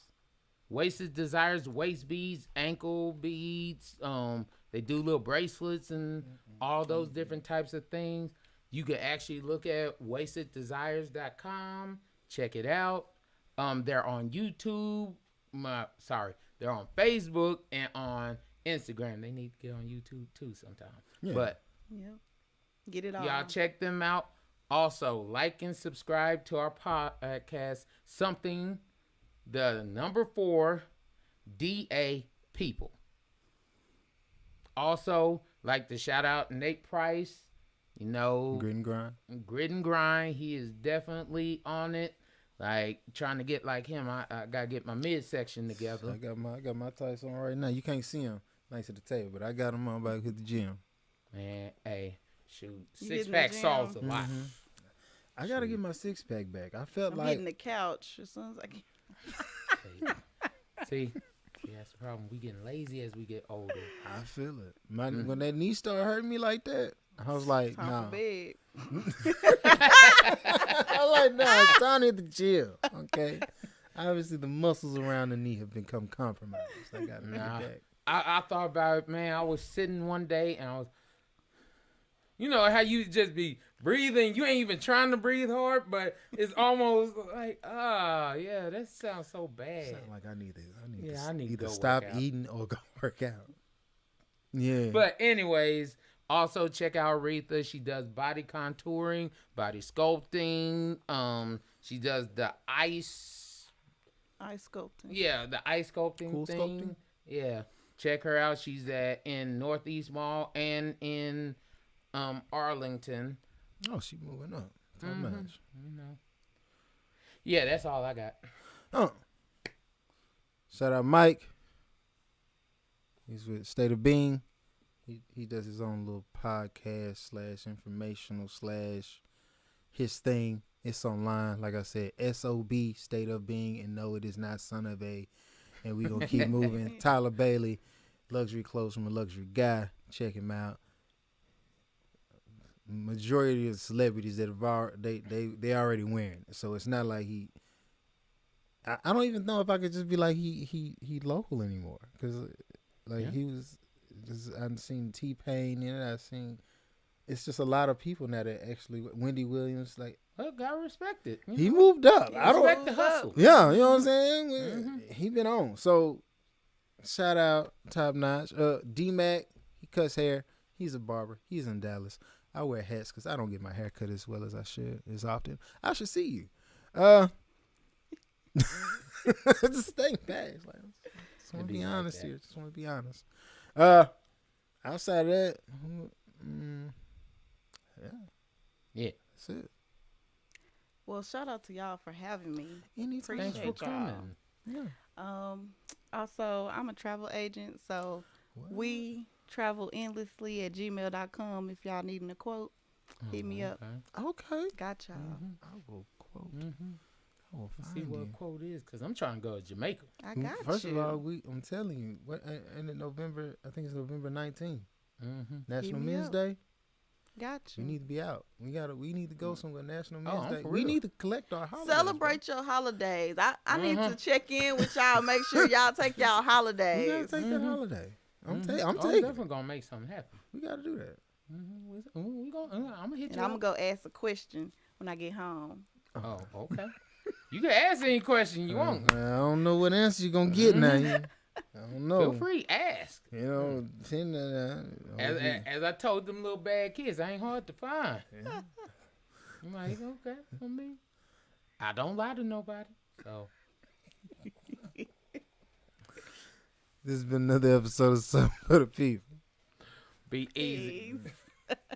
[SPEAKER 2] Wasted Desires, waist beads, ankle beads. They do little bracelets and all those different types of things. You can actually look at wasteddesires.com. Check it out. They're on YouTube. They're on Facebook and on Instagram. They need to get on YouTube too sometime. Yeah. But
[SPEAKER 3] get it all.
[SPEAKER 2] Y'all check them out. Also, like and subscribe to our podcast. Something, the number 4, DA People. Also, like to shout out Nate Price. You know, Grit and Grind. He is definitely on it. Like trying to get like him. I gotta get my midsection together.
[SPEAKER 1] I got my tights on right now. You can't see him next to the table, but I got them on back at the gym.
[SPEAKER 2] Man, hey, shoot, 6-pack solves a lot.
[SPEAKER 1] Mm-hmm. I gotta get my 6-pack back. I felt
[SPEAKER 3] I'm hitting the couch as soon as I can.
[SPEAKER 2] See, that's the problem. We getting lazy as we get older.
[SPEAKER 1] I feel it. When that knee started hurting me like that, I was like,
[SPEAKER 3] time for bed.
[SPEAKER 1] I was like, nah, it's time to hit the gym. Okay. Obviously, the muscles around the knee have become compromised. I got to get back.
[SPEAKER 2] I thought about it, man. I was sitting one day and I was, you know how you just be breathing. You ain't even trying to breathe hard, but it's almost like, yeah, that sounds so bad.
[SPEAKER 1] Sound like I need
[SPEAKER 2] I need
[SPEAKER 1] either
[SPEAKER 2] to go
[SPEAKER 1] stop
[SPEAKER 2] work out.
[SPEAKER 1] eating or go work out. Yeah.
[SPEAKER 2] But anyways, also check out Aretha. She does body contouring, body sculpting. She does the ice
[SPEAKER 3] sculpting.
[SPEAKER 2] Yeah, the ice sculpting
[SPEAKER 1] cool
[SPEAKER 2] thing.
[SPEAKER 1] Sculpting?
[SPEAKER 2] Yeah. Check her out. She's in Northeast Mall and in Arlington.
[SPEAKER 1] Oh, she moving up. Top notch.
[SPEAKER 2] You know. Yeah, that's all I got.
[SPEAKER 1] Shout out Mike. He's with State of Being. He does his own little podcast / informational / his thing. It's online. Like I said, SOB, State of Being, and no, it is not Son of A. And we gonna keep moving. Tyler Bailey, luxury clothes from a luxury guy. Check him out. Majority of the celebrities that have they already wearing it, so it's not like he. I don't even know if I could just be like he local anymore, because he was. I've seen T-Pain in it. I've seen. It's just a lot of people now that actually. Wendy Williams, like.
[SPEAKER 2] Well, God respect it.
[SPEAKER 1] He moved up. I don't
[SPEAKER 2] respect the hustle.
[SPEAKER 1] Yeah, you know what I'm saying. He been on. So, shout out, top notch. D-Mac, he cuts hair. He's a barber. He's in Dallas. I wear hats because I don't get my hair cut as well as I should as often. I should see you. Just stay back. Just want to be honest here. Just want to be honest. Outside of that,
[SPEAKER 2] yeah,
[SPEAKER 3] that's it. Well, shout out to y'all for having me.
[SPEAKER 2] Thanks for coming.
[SPEAKER 3] Yeah. Also, I'm a travel agent, so we travel endlessly at gmail.com. If y'all needing a quote, hit me up.
[SPEAKER 1] Okay.
[SPEAKER 3] Got y'all.
[SPEAKER 1] I will quote. I will
[SPEAKER 2] see what quote is, because I'm trying to go to Jamaica.
[SPEAKER 3] I got you.
[SPEAKER 1] First of all, I'm telling you, in November, I think it's November 19th, National Men's Day.
[SPEAKER 3] Got you.
[SPEAKER 1] We need to be out. We need to go somewhere. National Men's Day. We need to collect our holidays.
[SPEAKER 3] Celebrate your holidays. I need to check in with y'all. Make sure y'all take y'all holidays.
[SPEAKER 1] We gotta take that holiday. I'm taking.
[SPEAKER 2] Definitely gonna make something happen.
[SPEAKER 1] We gotta do that.
[SPEAKER 2] I'm gonna hit you.
[SPEAKER 3] I'm gonna go ask a question when I get home.
[SPEAKER 2] Oh, okay. You can ask any question you want.
[SPEAKER 1] I don't know what answer you're gonna get now. I don't know.
[SPEAKER 2] Feel free, ask.
[SPEAKER 1] You know,
[SPEAKER 2] as I told them little bad kids, I ain't hard to find. Yeah. I'm like, okay, I mean, I don't lie to nobody. So
[SPEAKER 1] this has been another episode of Something for the People.
[SPEAKER 2] Be easy.